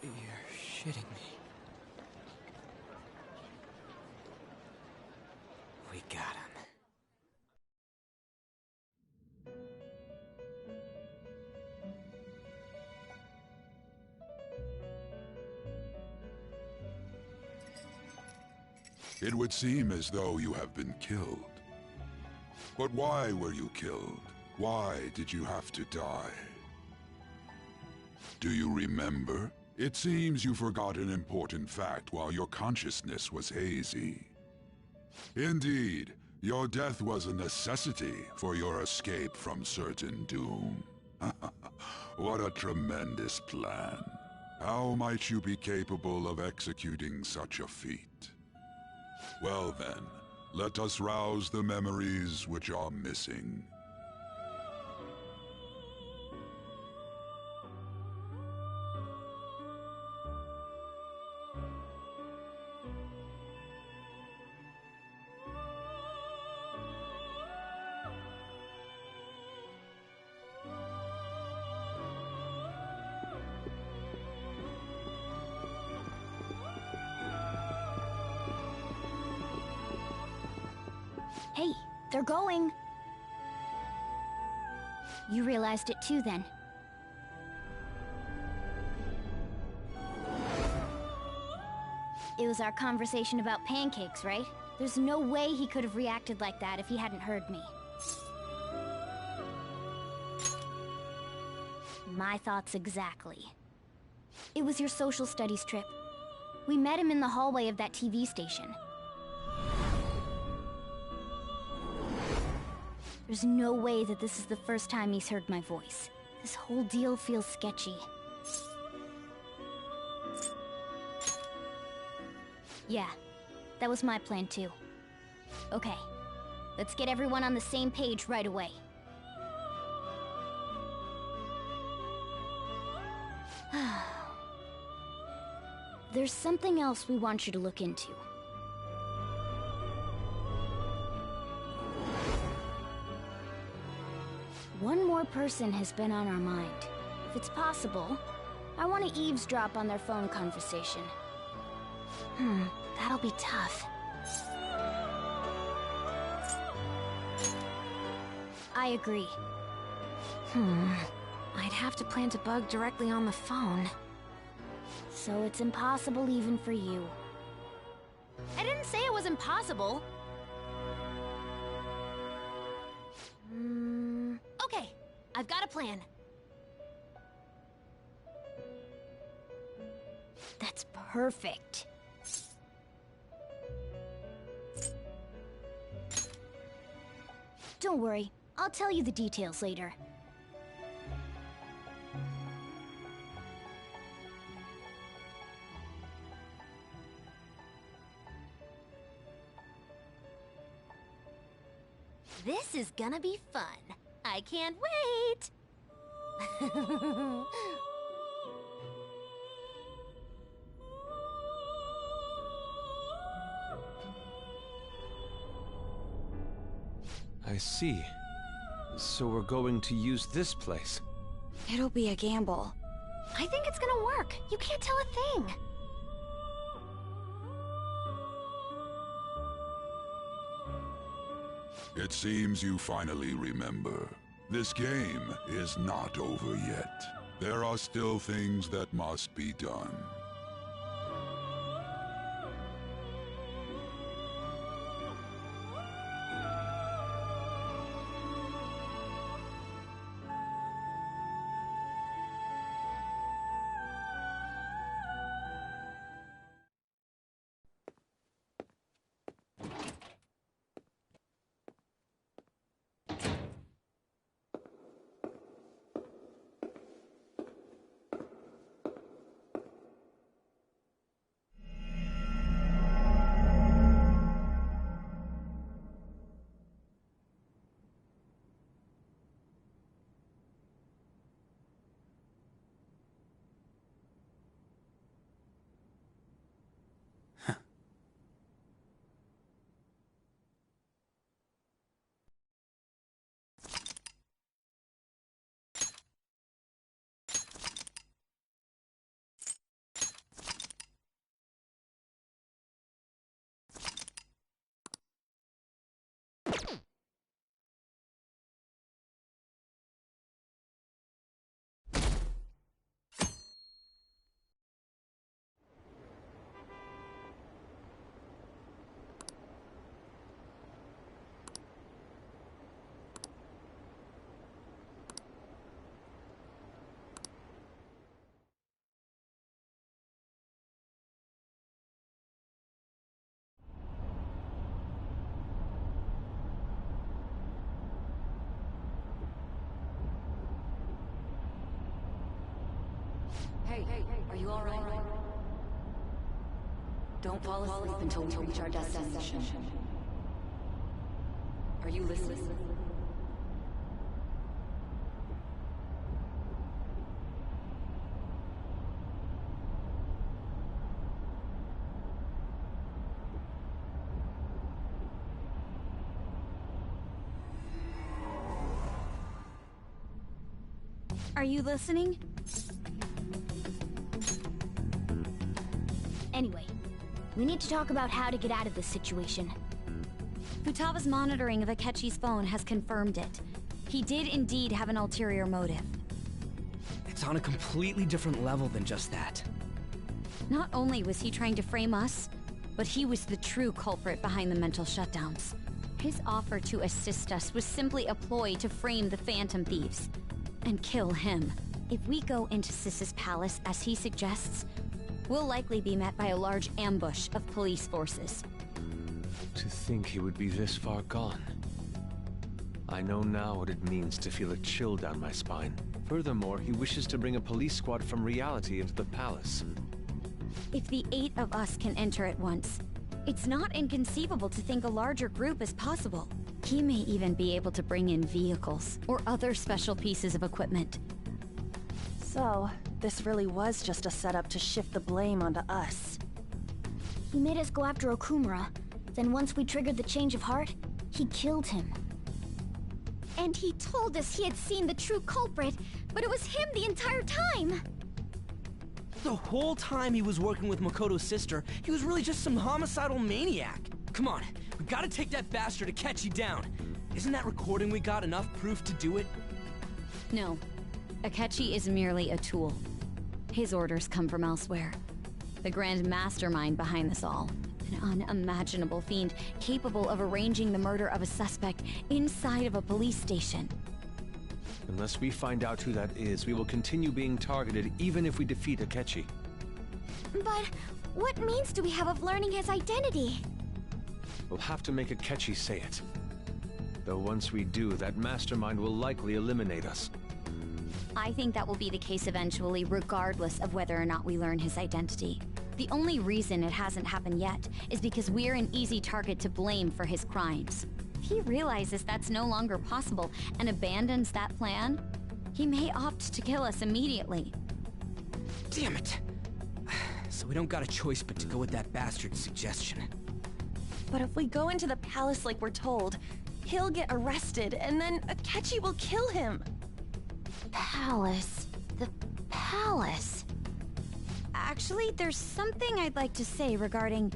You're shitting me. We got him. It would seem as though you have been killed. But why were you killed? Why did you have to die? Do you remember? It seems you forgot an important fact while your consciousness was hazy. Indeed, your death was a necessity for your escape from certain doom. What a tremendous plan. How might you be capable of executing such a feat? Well then, let us rouse the memories which are missing. Hey, they're going. You realized it too, then. It was our conversation about pancakes, right? There's no way he could have reacted like that if he hadn't heard me. My thoughts exactly. It was your social studies trip. We met him in the hallway of that TV station. There's no way that this is the first time he's heard my voice. This whole deal feels sketchy. Yeah, that was my plan too. Okay, let's get everyone on the same page right away. There's something else we want you to look into. One more person has been on our mind. If it's possible, I want to eavesdrop on their phone conversation. That'll be tough. I agree. I'd have to plant a bug directly on the phone. So it's impossible even for you. I didn't say it was impossible. Okay, I've got a plan. That's perfect. Don't worry, I'll tell you the details later. This is gonna be fun. I can't wait! I see. So we're going to use this place. It'll be a gamble. I think it's gonna work. You can't tell a thing. It seems you finally remember. This game is not over yet. There are still things that must be done. are you alright? Don't fall asleep until we reach our destination. Are you listening? Are you listening? Anyway, we need to talk about how to get out of this situation. Futaba's monitoring of Akechi's phone has confirmed it. He did indeed have an ulterior motive. It's on a completely different level than just that. Not only was he trying to frame us, but he was the true culprit behind the mental shutdowns. His offer to assist us was simply a ploy to frame the Phantom Thieves and kill him. If we go into Sis's palace as he suggests, we'll likely be met by a large ambush of police forces. To think he would be this far gone. I know now what it means to feel a chill down my spine. Furthermore, he wishes to bring a police squad from reality into the palace. If the 8 of us can enter at once, it's not inconceivable to think a larger group is possible. He may even be able to bring in vehicles or other special pieces of equipment. So, this really was just a setup to shift the blame onto us. He made us go after Okumura. Then once we triggered the change of heart, he killed him. And he told us he had seen the true culprit, but it was him the entire time! The whole time he was working with Makoto's sister, he was really just some homicidal maniac. Come on, we gotta take that bastard Akechi down. Isn't that recording we got enough proof to do it? No. Akechi is merely a tool. His orders come from elsewhere. The grand mastermind behind this all. An unimaginable fiend capable of arranging the murder of a suspect inside of a police station. Unless we find out who that is, we will continue being targeted even if we defeat Akechi. But what means do we have of learning his identity? We'll have to make Akechi say it. Though once we do, that mastermind will likely eliminate us. I think that will be the case eventually, regardless of whether or not we learn his identity. The only reason it hasn't happened yet is because we're an easy target to blame for his crimes. If he realizes that's no longer possible and abandons that plan, he may opt to kill us immediately. Damn it! So we don't got a choice but to go with that bastard's suggestion. But if we go into the palace like we're told, he'll get arrested and then Akechi will kill him. Palace. The palace. Actually, there's something I'd like to say regarding...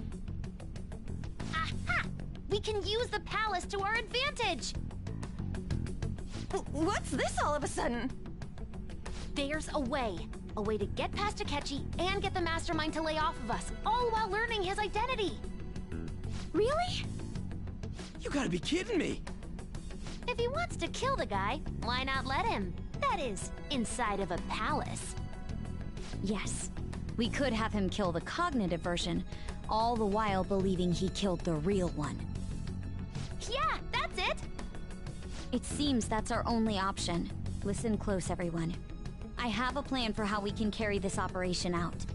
Aha! We can use the palace to our advantage! What's this all of a sudden? There's a way. A way to get past Akechi and get the mastermind to lay off of us, all while learning his identity. Really? You gotta be kidding me! If he wants to kill the guy, why not let him? That is, inside of a palace. Yes. We could have him kill the cognitive version, all the while believing he killed the real one. Yeah, that's it! It seems that's our only option. Listen close, everyone. I have a plan for how we can carry this operation out.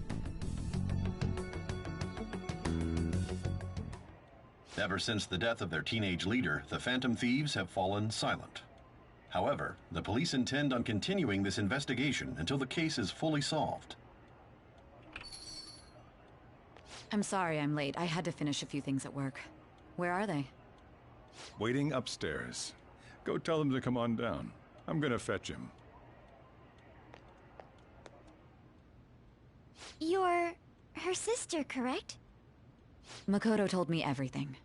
Ever since the death of their teenage leader, the Phantom Thieves have fallen silent. However, the police intend on continuing this investigation until the case is fully solved. I'm sorry I'm late. I had to finish a few things at work. Where are they? Waiting upstairs. Go tell them to come on down. I'm gonna fetch him. You're her sister, correct? Makoto told me everything.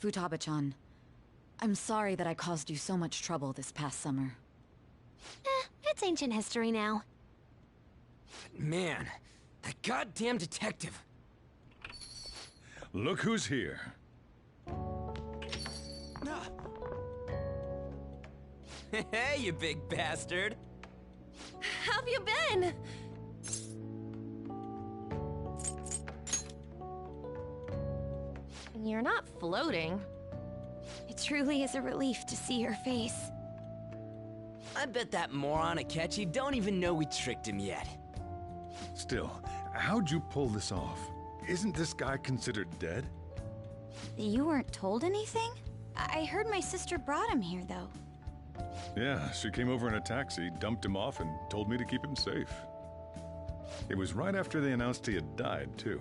Futaba-chan, I'm sorry that I caused you so much trouble this past summer. It's ancient history now. Man, that goddamn detective. Look who's here. Hey, you big bastard. How have you been? You're not floating. It truly is a relief to see your face. I bet that moron Akechi don't even know we tricked him yet. Still, how'd you pull this off? Isn't this guy considered dead? You weren't told anything? I heard my sister brought him here, though. Yeah, she came over in a taxi, dumped him off, and told me to keep him safe. It was right after they announced he had died, too.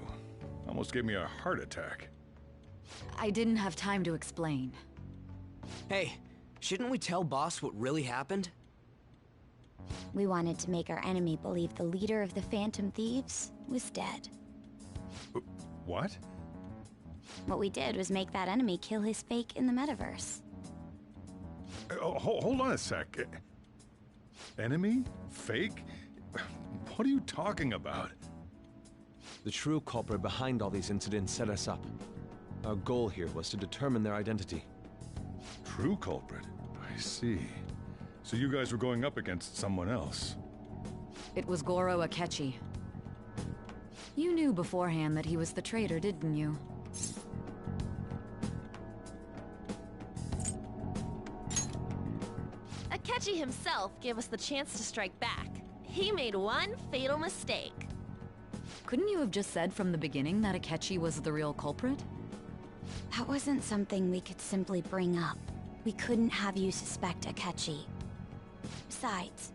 Almost gave me a heart attack. I didn't have time to explain. Hey, shouldn't we tell Boss what really happened? We wanted to make our enemy believe the leader of the Phantom Thieves was dead. What? What we did was make that enemy kill his fake in the metaverse. Hold on a sec. Enemy? Fake? What are you talking about? The true culprit behind all these incidents set us up. Our goal here was to determine their identity. True culprit? I see. So you guys were going up against someone else. It was Goro Akechi. You knew beforehand that he was the traitor, didn't you? Akechi himself gave us the chance to strike back. He made one fatal mistake. Couldn't you have just said from the beginning that Akechi was the real culprit? That wasn't something we could simply bring up. We couldn't have you suspect Akechi. Besides,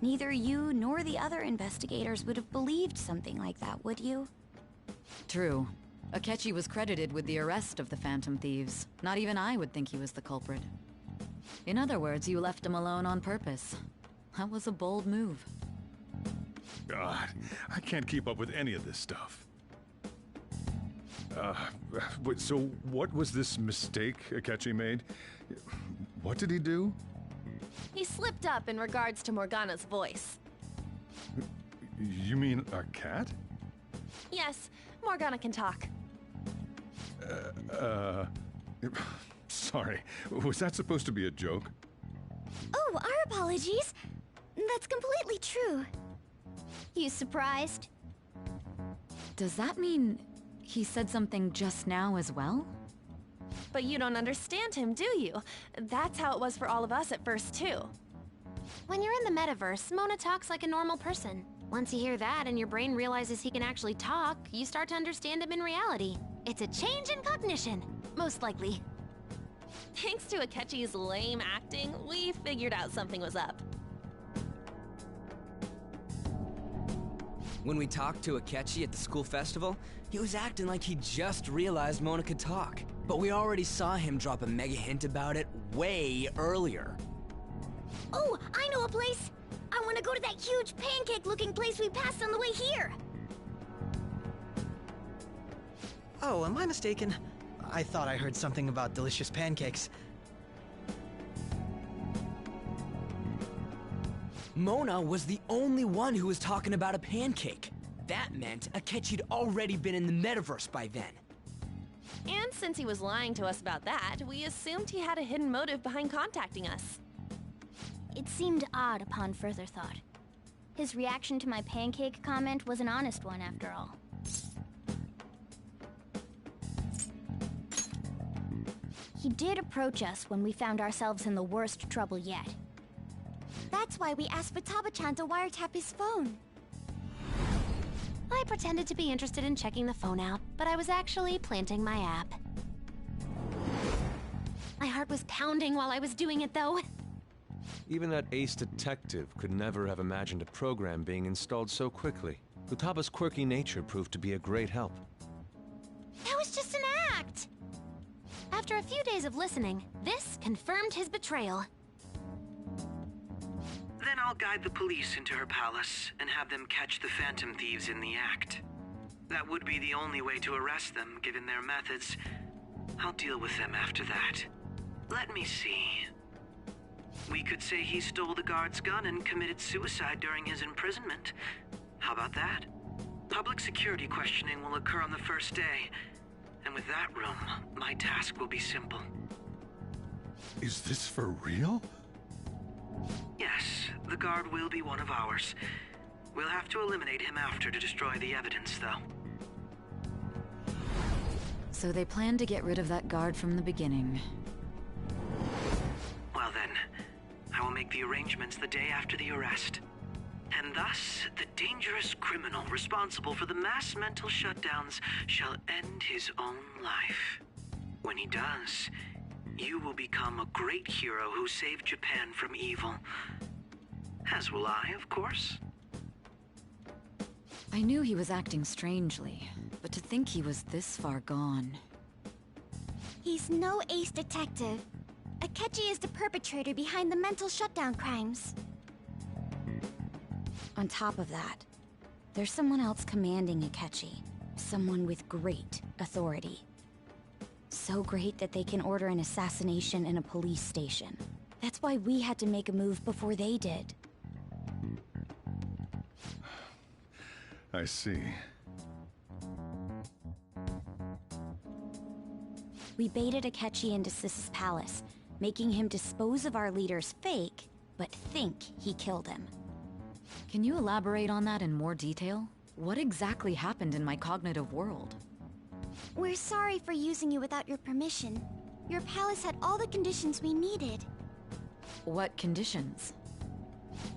neither you nor the other investigators would have believed something like that, would you? True. Akechi was credited with the arrest of the Phantom Thieves. Not even I would think he was the culprit. In other words, you left him alone on purpose. That was a bold move. God, I can't keep up with any of this stuff. So what was this mistake Akechi made? What did he do? He slipped up in regards to Morgana's voice. You mean a cat? Yes, Morgana can talk. Sorry, was that supposed to be a joke? Oh, our apologies. That's completely true. You surprised? Does that mean he said something just now as well? But you don't understand him, do you? That's how it was for all of us at first, too. When you're in the metaverse, Mona talks like a normal person. Once you hear that and your brain realizes he can actually talk, you start to understand him in reality. It's a change in cognition, most likely. Thanks to Akechi's lame acting, we figured out something was up. When we talked to Akechi at the school festival, he was acting like he just realized Mona could talk. But we already saw him drop a mega hint about it way earlier. Oh, I know a place! I want to go to that huge pancake-looking place we passed on the way here! Oh, am I mistaken? I thought I heard something about delicious pancakes. Mona was the only one who was talking about a pancake. That meant Akechi'd already been in the metaverse by then. And since he was lying to us about that, we assumed he had a hidden motive behind contacting us. It seemed odd upon further thought. His reaction to my pancake comment was an honest one, after all. He did approach us when we found ourselves in the worst trouble yet. That's why we asked Futaba-chan to wiretap his phone. I pretended to be interested in checking the phone out, but I was actually planting my app. My heart was pounding while I was doing it, though. Even that ace detective could never have imagined a program being installed so quickly. Futaba's quirky nature proved to be a great help. That was just an act! After a few days of listening, this confirmed his betrayal. Then I'll guide the police into her palace and have them catch the Phantom Thieves in the act. That would be the only way to arrest them, given their methods. I'll deal with them after that. Let me see. We could say he stole the guard's gun and committed suicide during his imprisonment. How about that? Public security questioning will occur on the first day. And with that room, my task will be simple. Is this for real? Yes, the guard will be one of ours. We'll have to eliminate him after to destroy the evidence, though. So they planned to get rid of that guard from the beginning. Well then, I will make the arrangements the day after the arrest. And thus, the dangerous criminal responsible for the mass mental shutdowns shall end his own life. When he does, you will become a great hero who saved Japan from evil. As will I, of course. I knew he was acting strangely, but to think he was this far gone... He's no ace detective. Akechi is the perpetrator behind the mental shutdown crimes. On top of that, there's someone else commanding Akechi. Someone with great authority. So great that they can order an assassination in a police station. That's why we had to make a move before they did. I see. We baited Akechi into Sis's palace, making him dispose of our leader's fake, but think he killed him. Can you elaborate on that in more detail? What exactly happened in my cognitive world? We're sorry for using you without your permission. Your palace had all the conditions we needed. What conditions?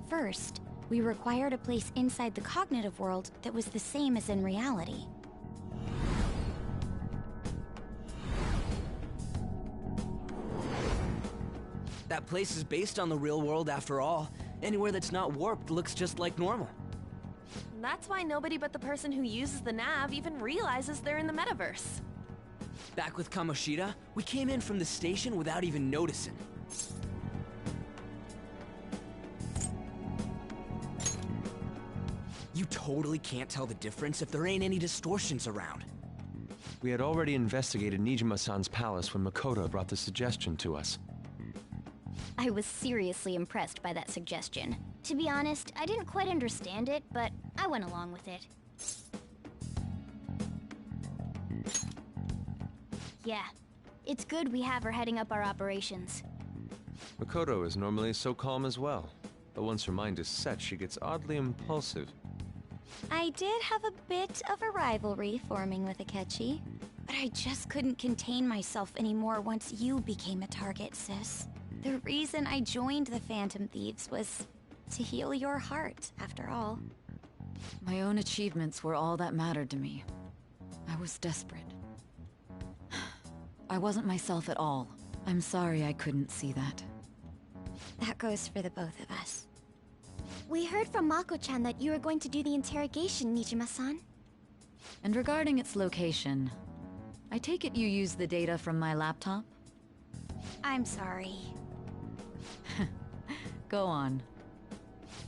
First, we required a place inside the cognitive world that was the same as in reality. That place is based on the real world after all. Anywhere that's not warped looks just like normal. That's why nobody but the person who uses the nav even realizes they're in the metaverse. Back with Kamoshida, we came in from the station without even noticing. You totally can't tell the difference if there ain't any distortions around. We had already investigated Nijima-san's palace when Makoto brought the suggestion to us. I was seriously impressed by that suggestion. To be honest, I didn't quite understand it, but I went along with it. Yeah, it's good we have her heading up our operations. Makoto is normally so calm as well, but once her mind is set, she gets oddly impulsive. I did have a bit of a rivalry forming with Akechi, but I just couldn't contain myself anymore once you became a target, sis. The reason I joined the Phantom Thieves was to heal your heart, after all. My own achievements were all that mattered to me. I was desperate. I wasn't myself at all. I'm sorry I couldn't see that. That goes for the both of us. We heard from Mako-chan that you were going to do the interrogation, Nijima-san. And regarding its location, I take it you used the data from my laptop? I'm sorry. Go on.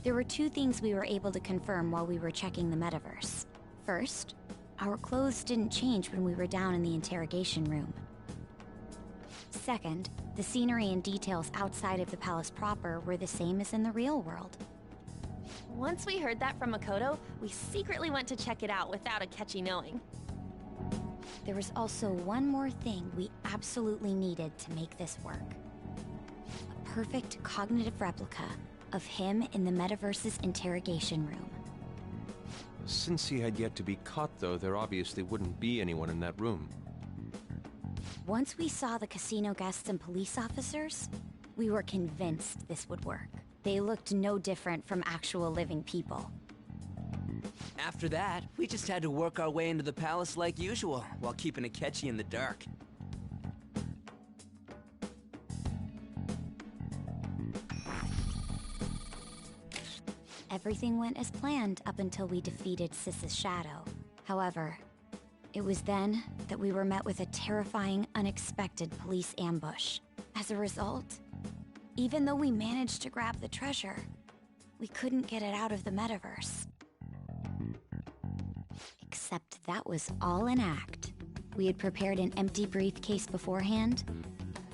There were two things we were able to confirm while we were checking the metaverse. First, our clothes didn't change when we were down in the interrogation room. Second, the scenery and details outside of the palace proper were the same as in the real world. Once we heard that from Makoto, we secretly went to check it out without Akechi knowing. There was also one more thing we absolutely needed to make this work. A perfect cognitive replica of him in the metaverse's interrogation room. Since he had yet to be caught, though, there obviously wouldn't be anyone in that room. Once we saw the casino guests and police officers, we were convinced this would work. They looked no different from actual living people. After that, we just had to work our way into the palace like usual, while keeping Akechi in the dark. Everything went as planned up until we defeated Sis's shadow. However, it was then that we were met with a terrifying, unexpected police ambush. As a result, even though we managed to grab the treasure, we couldn't get it out of the metaverse. Except that was all an act. We had prepared an empty briefcase beforehand,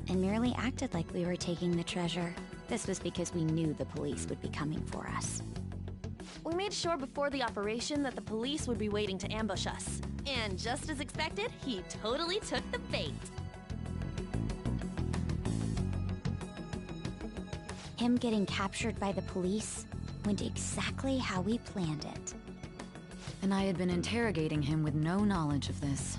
and merely acted like we were taking the treasure. This was because we knew the police would be coming for us. We made sure before the operation that the police would be waiting to ambush us. And just as expected, he totally took the bait. Him getting captured by the police went exactly how we planned it. And I had been interrogating him with no knowledge of this.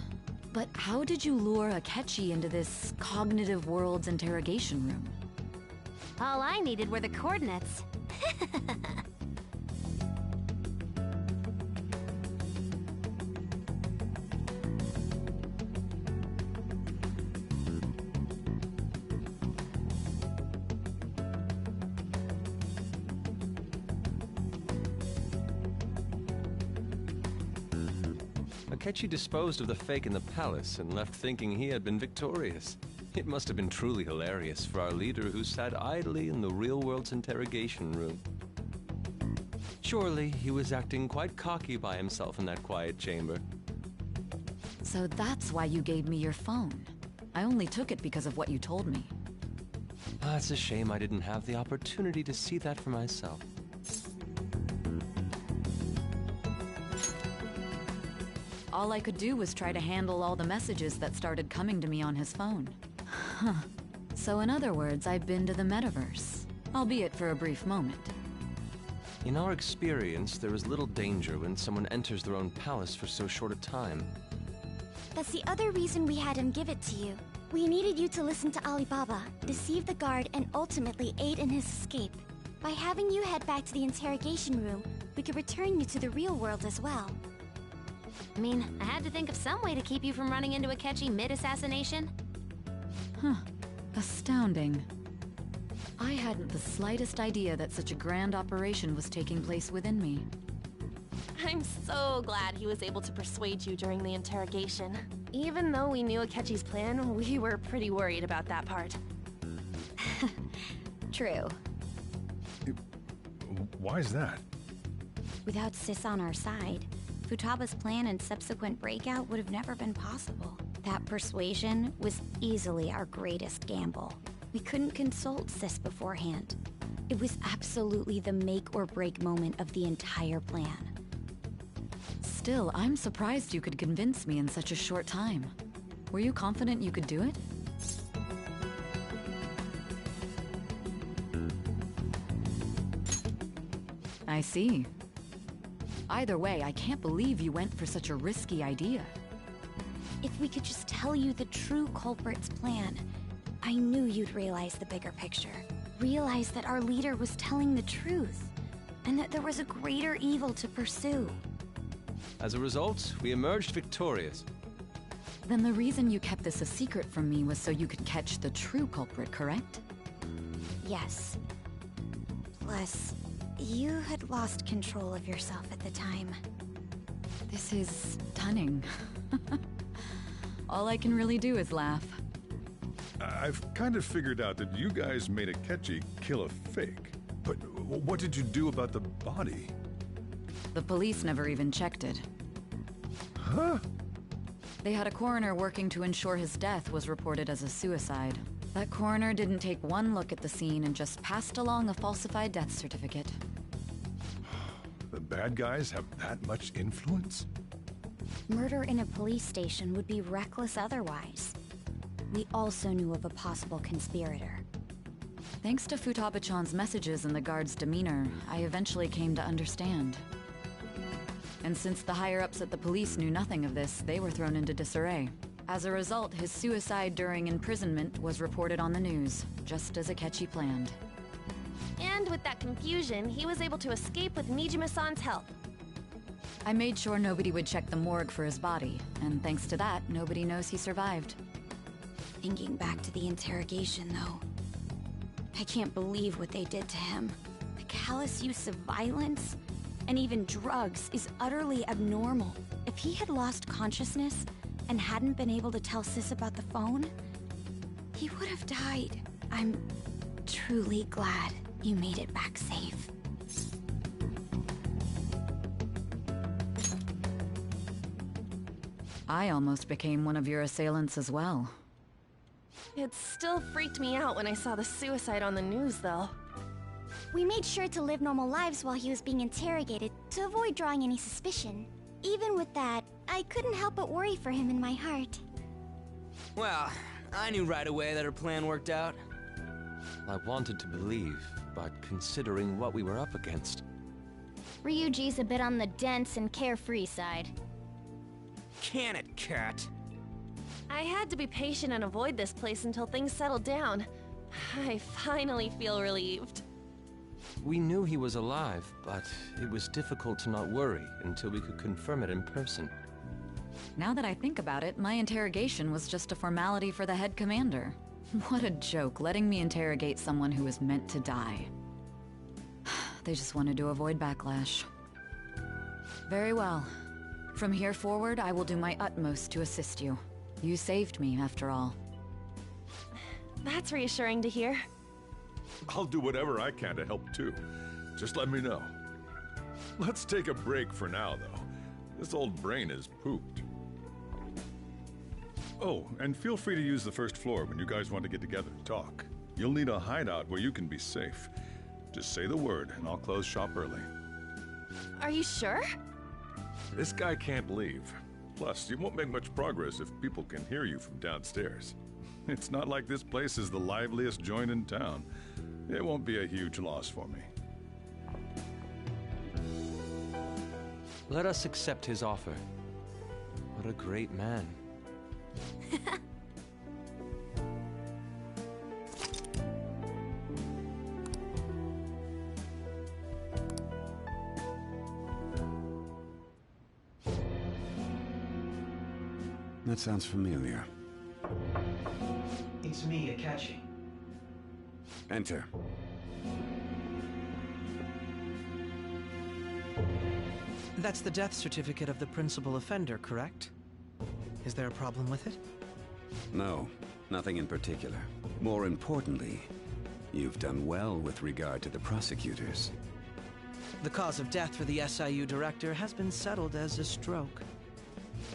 But how did you lure Akechi into this cognitive world's interrogation room? All I needed were the coordinates. Akechi disposed of the fake in the palace and left thinking he had been victorious. It must have been truly hilarious for our leader who sat idly in the real world's interrogation room. Surely he was acting quite cocky by himself in that quiet chamber. So that's why you gave me your phone. I only took it because of what you told me. It's a shame I didn't have the opportunity to see that for myself. All I could do was try to handle all the messages that started coming to me on his phone. Huh. So in other words, I've been to the metaverse, albeit for a brief moment. In our experience, there is little danger when someone enters their own palace for so short a time. That's the other reason we had him give it to you. We needed you to listen to Alibaba, deceive the guard, and ultimately aid in his escape. By having you head back to the interrogation room, we could return you to the real world as well. I mean, I had to think of some way to keep you from running into Akechi mid-assassination. Huh. Astounding. I hadn't the slightest idea that such a grand operation was taking place within me. I'm so glad he was able to persuade you during the interrogation. Even though we knew Akechi's plan, we were pretty worried about that part. True. Why is that? Without Sis on our side, Futaba's plan and subsequent breakout would have never been possible. That persuasion was easily our greatest gamble. We couldn't consult Sis beforehand. It was absolutely the make or break moment of the entire plan. Still, I'm surprised you could convince me in such a short time. Were you confident you could do it? I see. Either way, I can't believe you went for such a risky idea. If we could just tell you the true culprit's plan, I knew you'd realize the bigger picture. Realize that our leader was telling the truth, and that there was a greater evil to pursue. As a result, we emerged victorious. Then the reason you kept this a secret from me was so you could catch the true culprit, correct? Yes. Plus, you had lost control of yourself at the time. This is stunning. All I can really do is laugh. I've kind of figured out that you guys made Akechi kill a fake. But what did you do about the body? The police never even checked it. Huh? They had a coroner working to ensure his death was reported as a suicide. That coroner didn't take one look at the scene and just passed along a falsified death certificate. The bad guys have that much influence? Murder in a police station would be reckless otherwise. We also knew of a possible conspirator. Thanks to Futaba-chan's messages and the guard's demeanor, I eventually came to understand. And since the higher-ups at the police knew nothing of this, they were thrown into disarray. As a result, his suicide during imprisonment was reported on the news, just as Akechi planned. And with that confusion, he was able to escape with Nijima-san's help. I made sure nobody would check the morgue for his body, and thanks to that, nobody knows he survived. Thinking back to the interrogation, though, I can't believe what they did to him. The callous use of violence, and even drugs, is utterly abnormal. If he had lost consciousness and hadn't been able to tell Sis about the phone, he would have died. I'm truly glad you made it back safe. I almost became one of your assailants as well. It still freaked me out when I saw the suicide on the news, though. We made sure to live normal lives while he was being interrogated to avoid drawing any suspicion. Even with that, I couldn't help but worry for him in my heart. Well, I knew right away that her plan worked out. I wanted to believe, but considering what we were up against... Ryuji's a bit on the dense and carefree side. Can it, cat? I had to be patient and avoid this place until things settled down. I finally feel relieved. We knew he was alive, but it was difficult to not worry until we could confirm it in person. Now that I think about it, my interrogation was just a formality for the head commander. What a joke, letting me interrogate someone who was meant to die. They just wanted to avoid backlash. Very well. From here forward, I will do my utmost to assist you. You saved me, after all. That's reassuring to hear. I'll do whatever I can to help too. Just let me know. Let's take a break for now, though. This old brain is pooped. Oh, and feel free to use the first floor when you guys want to get together to talk. You'll need a hideout where you can be safe. Just say the word, and I'll close shop early. Are you sure? This guy can't leave. Plus, you won't make much progress if people can hear you from downstairs. It's not like this place is the liveliest joint in town. It won't be a huge loss for me. Let us accept his offer. What a great man. That sounds familiar. It's me, Akechi. Enter. That's the death certificate of the principal offender, correct? Is there a problem with it? No, nothing in particular. More importantly, you've done well with regard to the prosecutors. The cause of death for the SIU director has been settled as a stroke.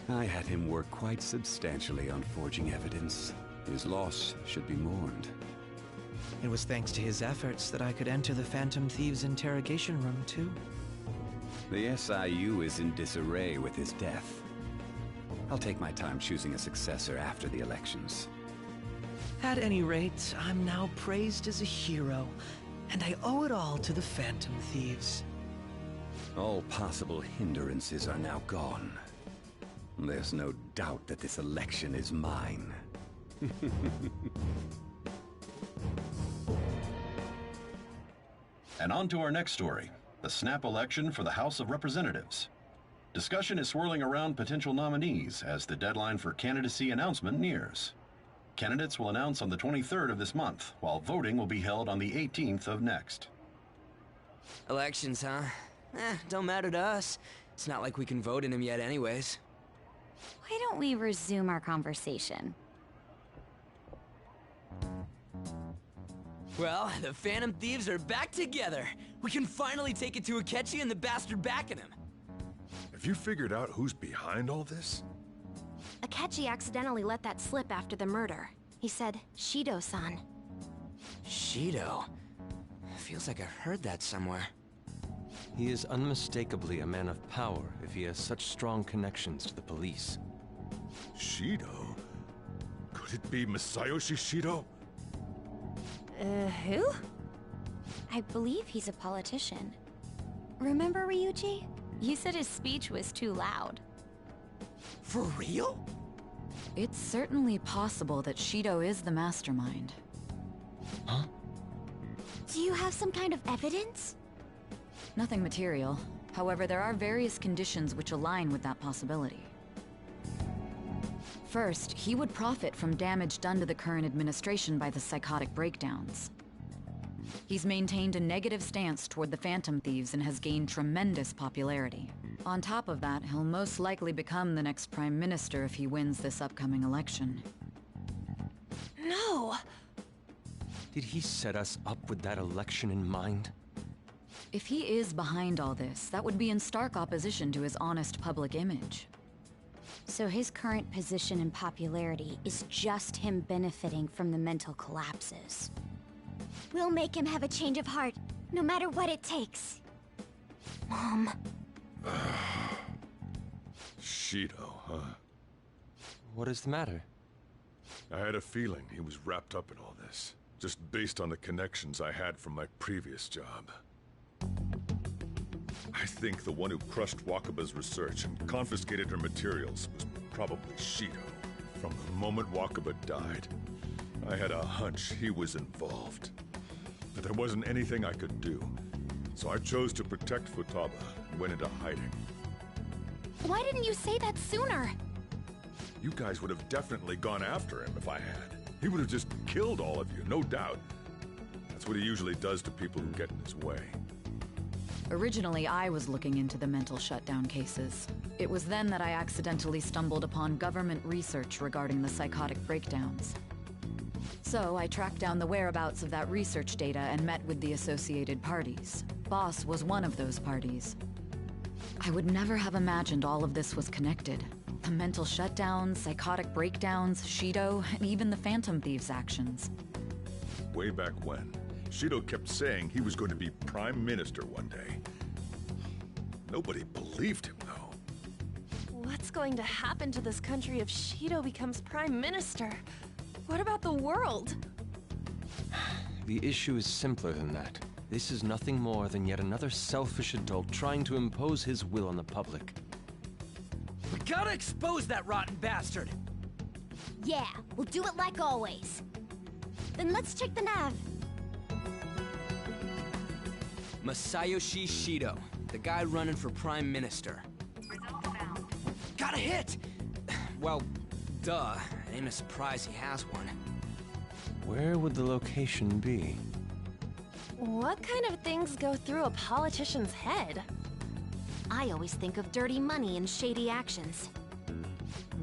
I had him work quite substantially on forging evidence. His loss should be mourned. It was thanks to his efforts that I could enter the Phantom Thieves' interrogation room, too. The SIU is in disarray with his death. I'll take my time choosing a successor after the elections. At any rate, I'm now praised as a hero, and I owe it all to the Phantom Thieves. All possible hindrances are now gone. There's no doubt that this election is mine. And on to our next story, the snap election for the House of Representatives. Discussion is swirling around potential nominees as the deadline for candidacy announcement nears. Candidates will announce on the 23rd of this month, while voting will be held on the 18th of next. Elections, huh? Don't matter to us. It's not like we can vote in them yet anyways. Why don't we resume our conversation? Well, the Phantom Thieves are back together. We can finally take it to Akechi and the bastard backing him. Have you figured out who's behind all this? Akechi accidentally let that slip after the murder. He said, Shido-san. Shido? Feels like I've heard that somewhere. He is unmistakably a man of power if he has such strong connections to the police. Shido? Could it be Masayoshi Shido? Who? I believe he's a politician. Remember Ryuji? You said his speech was too loud. For real? It's certainly possible that Shido is the mastermind. Huh? Do you have some kind of evidence? Nothing material. However, there are various conditions which align with that possibility. First, he would profit from damage done to the current administration by the psychotic breakdowns. He's maintained a negative stance toward the Phantom Thieves and has gained tremendous popularity. On top of that, he'll most likely become the next Prime Minister if he wins this upcoming election. No! Did he set us up with that election in mind? If he is behind all this, that would be in stark opposition to his honest public image. So his current position and popularity is just him benefiting from the mental collapses. We'll make him have a change of heart, no matter what it takes. Mom. Shido, huh? What is the matter? I had a feeling he was wrapped up in all this, just based on the connections I had from my previous job. I think the one who crushed Wakaba's research and confiscated her materials was probably Shido. From the moment Wakaba died, I had a hunch he was involved. But there wasn't anything I could do. So I chose to protect Futaba and went into hiding. Why didn't you say that sooner? You guys would have definitely gone after him if I had. He would have just killed all of you, no doubt. That's what he usually does to people who get in his way. Originally, I was looking into the mental shutdown cases. It was then that I accidentally stumbled upon government research regarding the psychotic breakdowns. So I tracked down the whereabouts of that research data and met with the associated parties. Boss was one of those parties. I would never have imagined all of this was connected. The mental shutdowns, psychotic breakdowns, Shido, and even the Phantom Thieves' actions. Way back when, Shido kept saying he was going to be Prime Minister one day. Nobody believed him, though. What's going to happen to this country if Shido becomes Prime Minister? What about the world? The issue is simpler than that. This is nothing more than yet another selfish adult trying to impose his will on the public. We gotta expose that rotten bastard! Yeah, we'll do it like always. Then let's check the nav. Masayoshi Shido, the guy running for Prime Minister. Got a hit! Well, duh. Ain't a surprise he has one. Where would the location be? What kind of things go through a politician's head? I always think of dirty money and shady actions.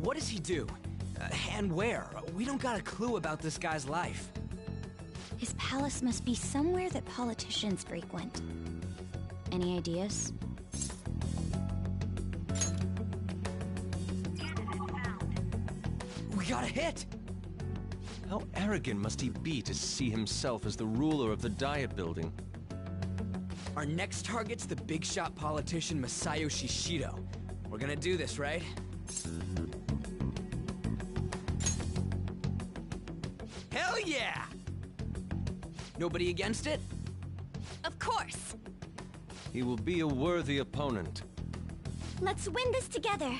What does he do? And where? We don't got a clue about this guy's life. His palace must be somewhere that politicians frequent. Any ideas? We got a hit! How arrogant must he be to see himself as the ruler of the Diet Building? Our next target's the big shot politician Masayoshi Shido. We're gonna do this, right? Hell yeah! Nobody against it? Of course! He will be a worthy opponent. Let's win this together!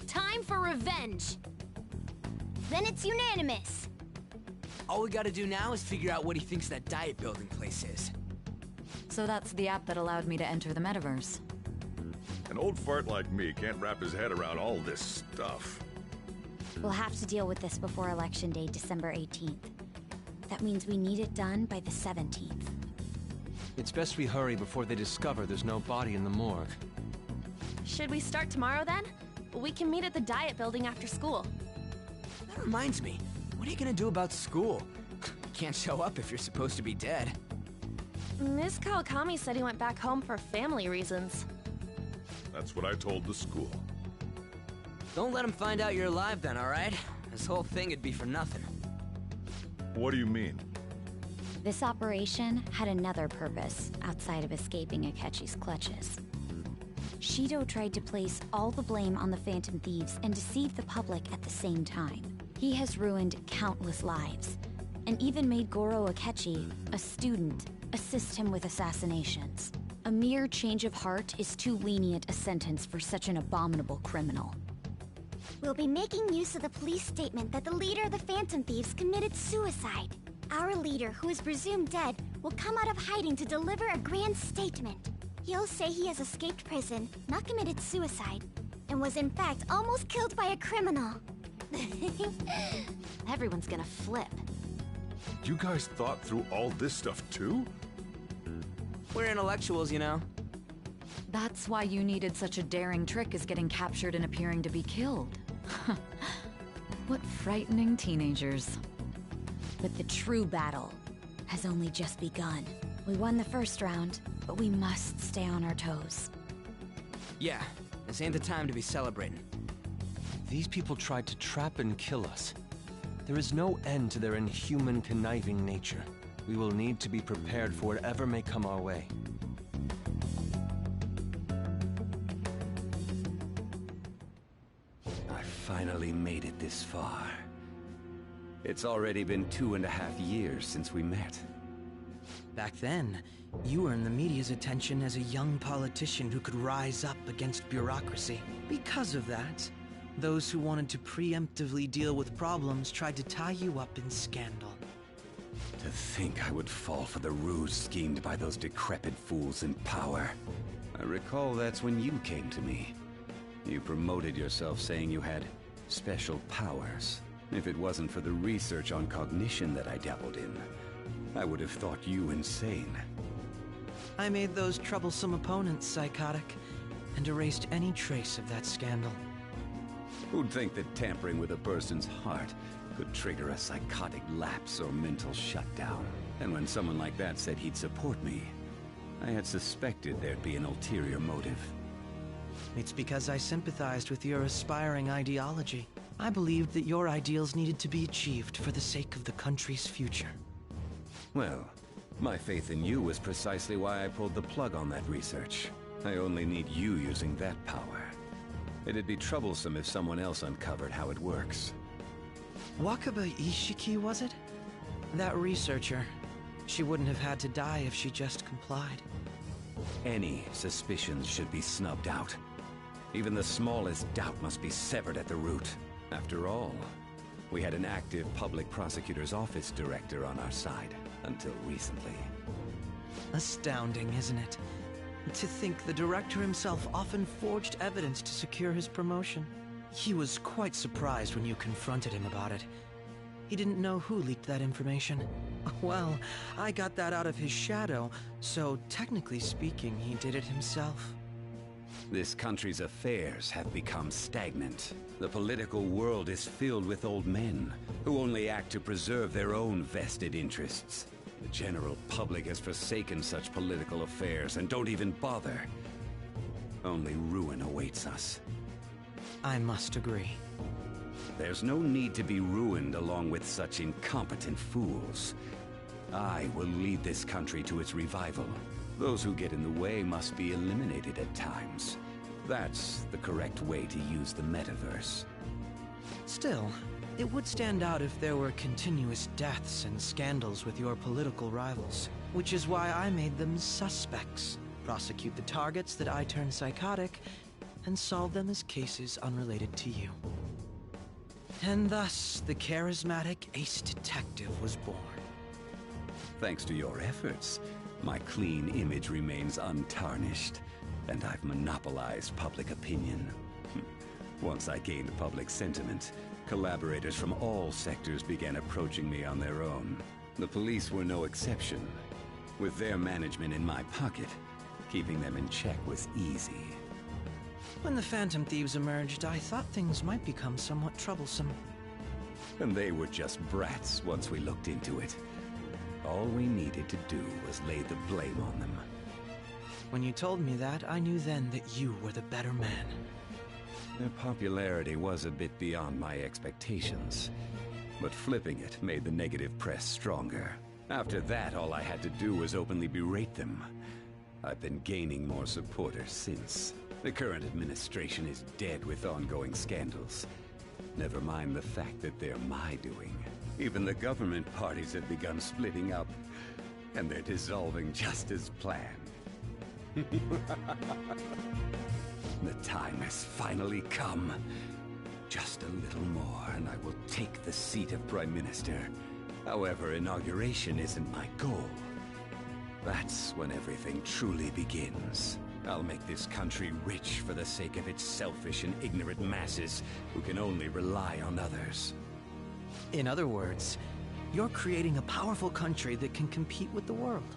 Time for revenge! Then it's unanimous! All we gotta do now is figure out what he thinks that Diet Building place is. So that's the app that allowed me to enter the metaverse. An old fart like me can't wrap his head around all this stuff. We'll have to deal with this before Election Day, December 18th. That means we need it done by the 17th. It's best we hurry before they discover there's no body in the morgue. Should we start tomorrow then? We can meet at the Diet Building after school. That reminds me, what are you gonna do about school? Can't show up if you're supposed to be dead. Ms. Kawakami said he went back home for family reasons. That's what I told the school. Don't let him find out you're alive then, alright? This whole thing would be for nothing. What do you mean? This operation had another purpose outside of escaping Akechi's clutches. Shido tried to place all the blame on the Phantom Thieves and deceive the public at the same time. He has ruined countless lives, and even made Goro Akechi, a student, assist him with assassinations. A mere change of heart is too lenient a sentence for such an abominable criminal. We'll be making use of the police statement that the leader of the Phantom Thieves committed suicide. Our leader, who is presumed dead, will come out of hiding to deliver a grand statement. He'll say he has escaped prison, not committed suicide, and was in fact almost killed by a criminal. Everyone's gonna flip. You guys thought through all this stuff too? We're intellectuals, you know. That's why you needed such a daring trick as getting captured and appearing to be killed. What frightening teenagers. But the true battle has only just begun. We won the first round, but we must stay on our toes. Yeah, this ain't the time to be celebrating. These people tried to trap and kill us. There is no end to their inhuman, conniving nature. We will need to be prepared for whatever may come our way. I finally made it this far. It's already been 2.5 years since we met. Back then, you were in the media's attention as a young politician who could rise up against bureaucracy. Because of that, Those who wanted to preemptively deal with problems tried to tie you up in scandal. To think I would fall for the ruse schemed by those decrepit fools in power. I recall that's when you came to me. You promoted yourself saying you had special powers. If it wasn't for the research on cognition that I dabbled in, I would have thought you insane. I made those troublesome opponents psychotic, and erased any trace of that scandal. Who'd think that tampering with a person's heart could trigger a psychotic lapse or mental shutdown? And when someone like that said he'd support me, I had suspected there'd be an ulterior motive. It's because I sympathized with your aspiring ideology. I believed that your ideals needed to be achieved for the sake of the country's future. Well, my faith in you was precisely why I pulled the plug on that research. I only need you using that power. It'd be troublesome if someone else uncovered how it works. Wakaba Ishiki, was it? That researcher. She wouldn't have had to die if she just complied. Any suspicions should be snubbed out. Even the smallest doubt must be severed at the root. After all, we had an active public prosecutor's office director on our side, until recently. Astounding, isn't it? To think the director himself often forged evidence to secure his promotion. He was quite surprised when you confronted him about it. He didn't know who leaked that information. Well, I got that out of his shadow, so technically speaking, he did it himself. This country's affairs have become stagnant. The political world is filled with old men who only act to preserve their own vested interests. The general public has forsaken such political affairs and don't even bother. Only ruin awaits us. I must agree. There's no need to be ruined along with such incompetent fools. I will lead this country to its revival. Those who get in the way must be eliminated at times. That's the correct way to use the metaverse. Still, it would stand out if there were continuous deaths and scandals with your political rivals, which is why I made them suspects. Prosecute the targets that I turned psychotic, and solve them as cases unrelated to you. And thus, the charismatic ace detective was born. Thanks to your efforts, my clean image remains untarnished, and I've monopolized public opinion. Once I gained public sentiment, collaborators from all sectors began approaching me on their own. The police were no exception. With their management in my pocket, keeping them in check was easy. When the Phantom Thieves emerged, I thought things might become somewhat troublesome. And they were just brats once we looked into it. All we needed to do was lay the blame on them. When you told me that, I knew then that you were the better man. Their popularity was a bit beyond my expectations, but flipping it made the negative press stronger. After that, all I had to do was openly berate them. I've been gaining more supporters since. The current administration is dead with ongoing scandals. Never mind the fact that they're my doing. Even the government parties have begun splitting up, and they're dissolving just as planned. The time has finally come. Just a little more, and I will take the seat of Prime Minister. However, inauguration isn't my goal. That's when everything truly begins. I'll make this country rich for the sake of its selfish and ignorant masses who can only rely on others. In other words, you're creating a powerful country that can compete with the world.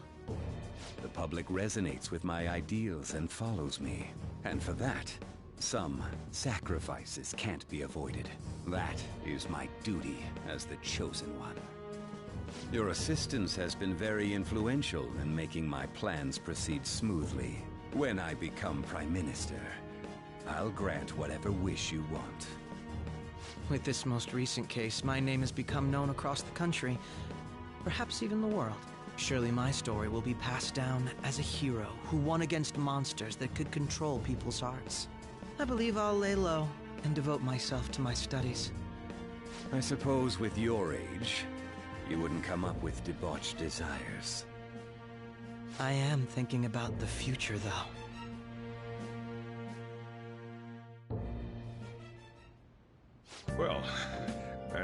The public resonates with my ideals and follows me. And for that, some sacrifices can't be avoided. That is my duty as the Chosen One. Your assistance has been very influential in making my plans proceed smoothly. When I become Prime Minister, I'll grant whatever wish you want. With this most recent case, my name has become known across the country, perhaps even the world. Surely my story will be passed down as a hero who won against monsters that could control people's hearts. I believe I'll lay low and devote myself to my studies. I suppose with your age, you wouldn't come up with debauched desires. I am thinking about the future, though.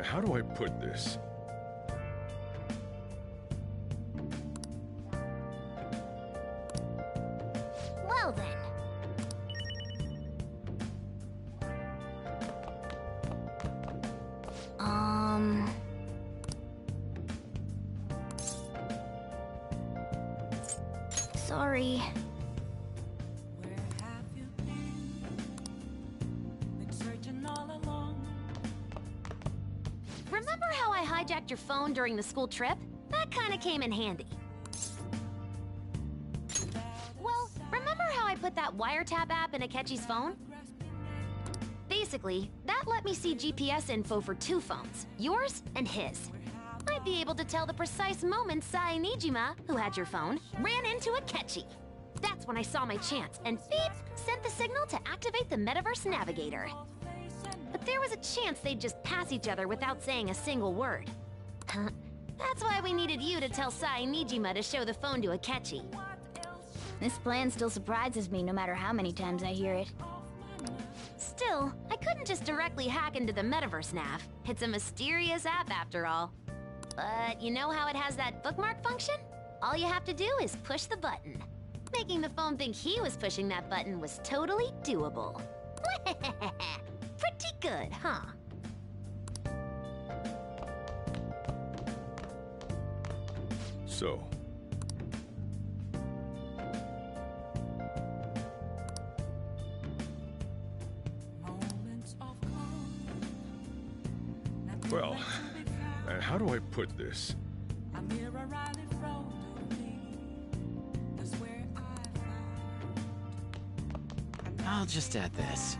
how do I put this? Well then. Sorry. Remember how I hijacked your phone during the school trip? That kinda came in handy. Well, remember how I put that wiretap app in Akechi's phone? Basically, that let me see GPS info for 2 phones, yours and his. I'd be able to tell the precise moment Sai Nijima, who had your phone, ran into Akechi. That's when I saw my chance, and beep, sent the signal to activate the Metaverse Navigator. But there was a chance they'd just pass each other without saying a single word. That's why we needed you to tell Sai Nijima to show the phone to Akechi. This plan still surprises me no matter how many times I hear it. Still, I couldn't just directly hack into the Metaverse Nav. It's a mysterious app after all. But you know how it has that bookmark function? All you have to do is push the button. Making the phone think he was pushing that button was totally doable. Pretty good, huh? So... Well, how do I put this? I'll just add this.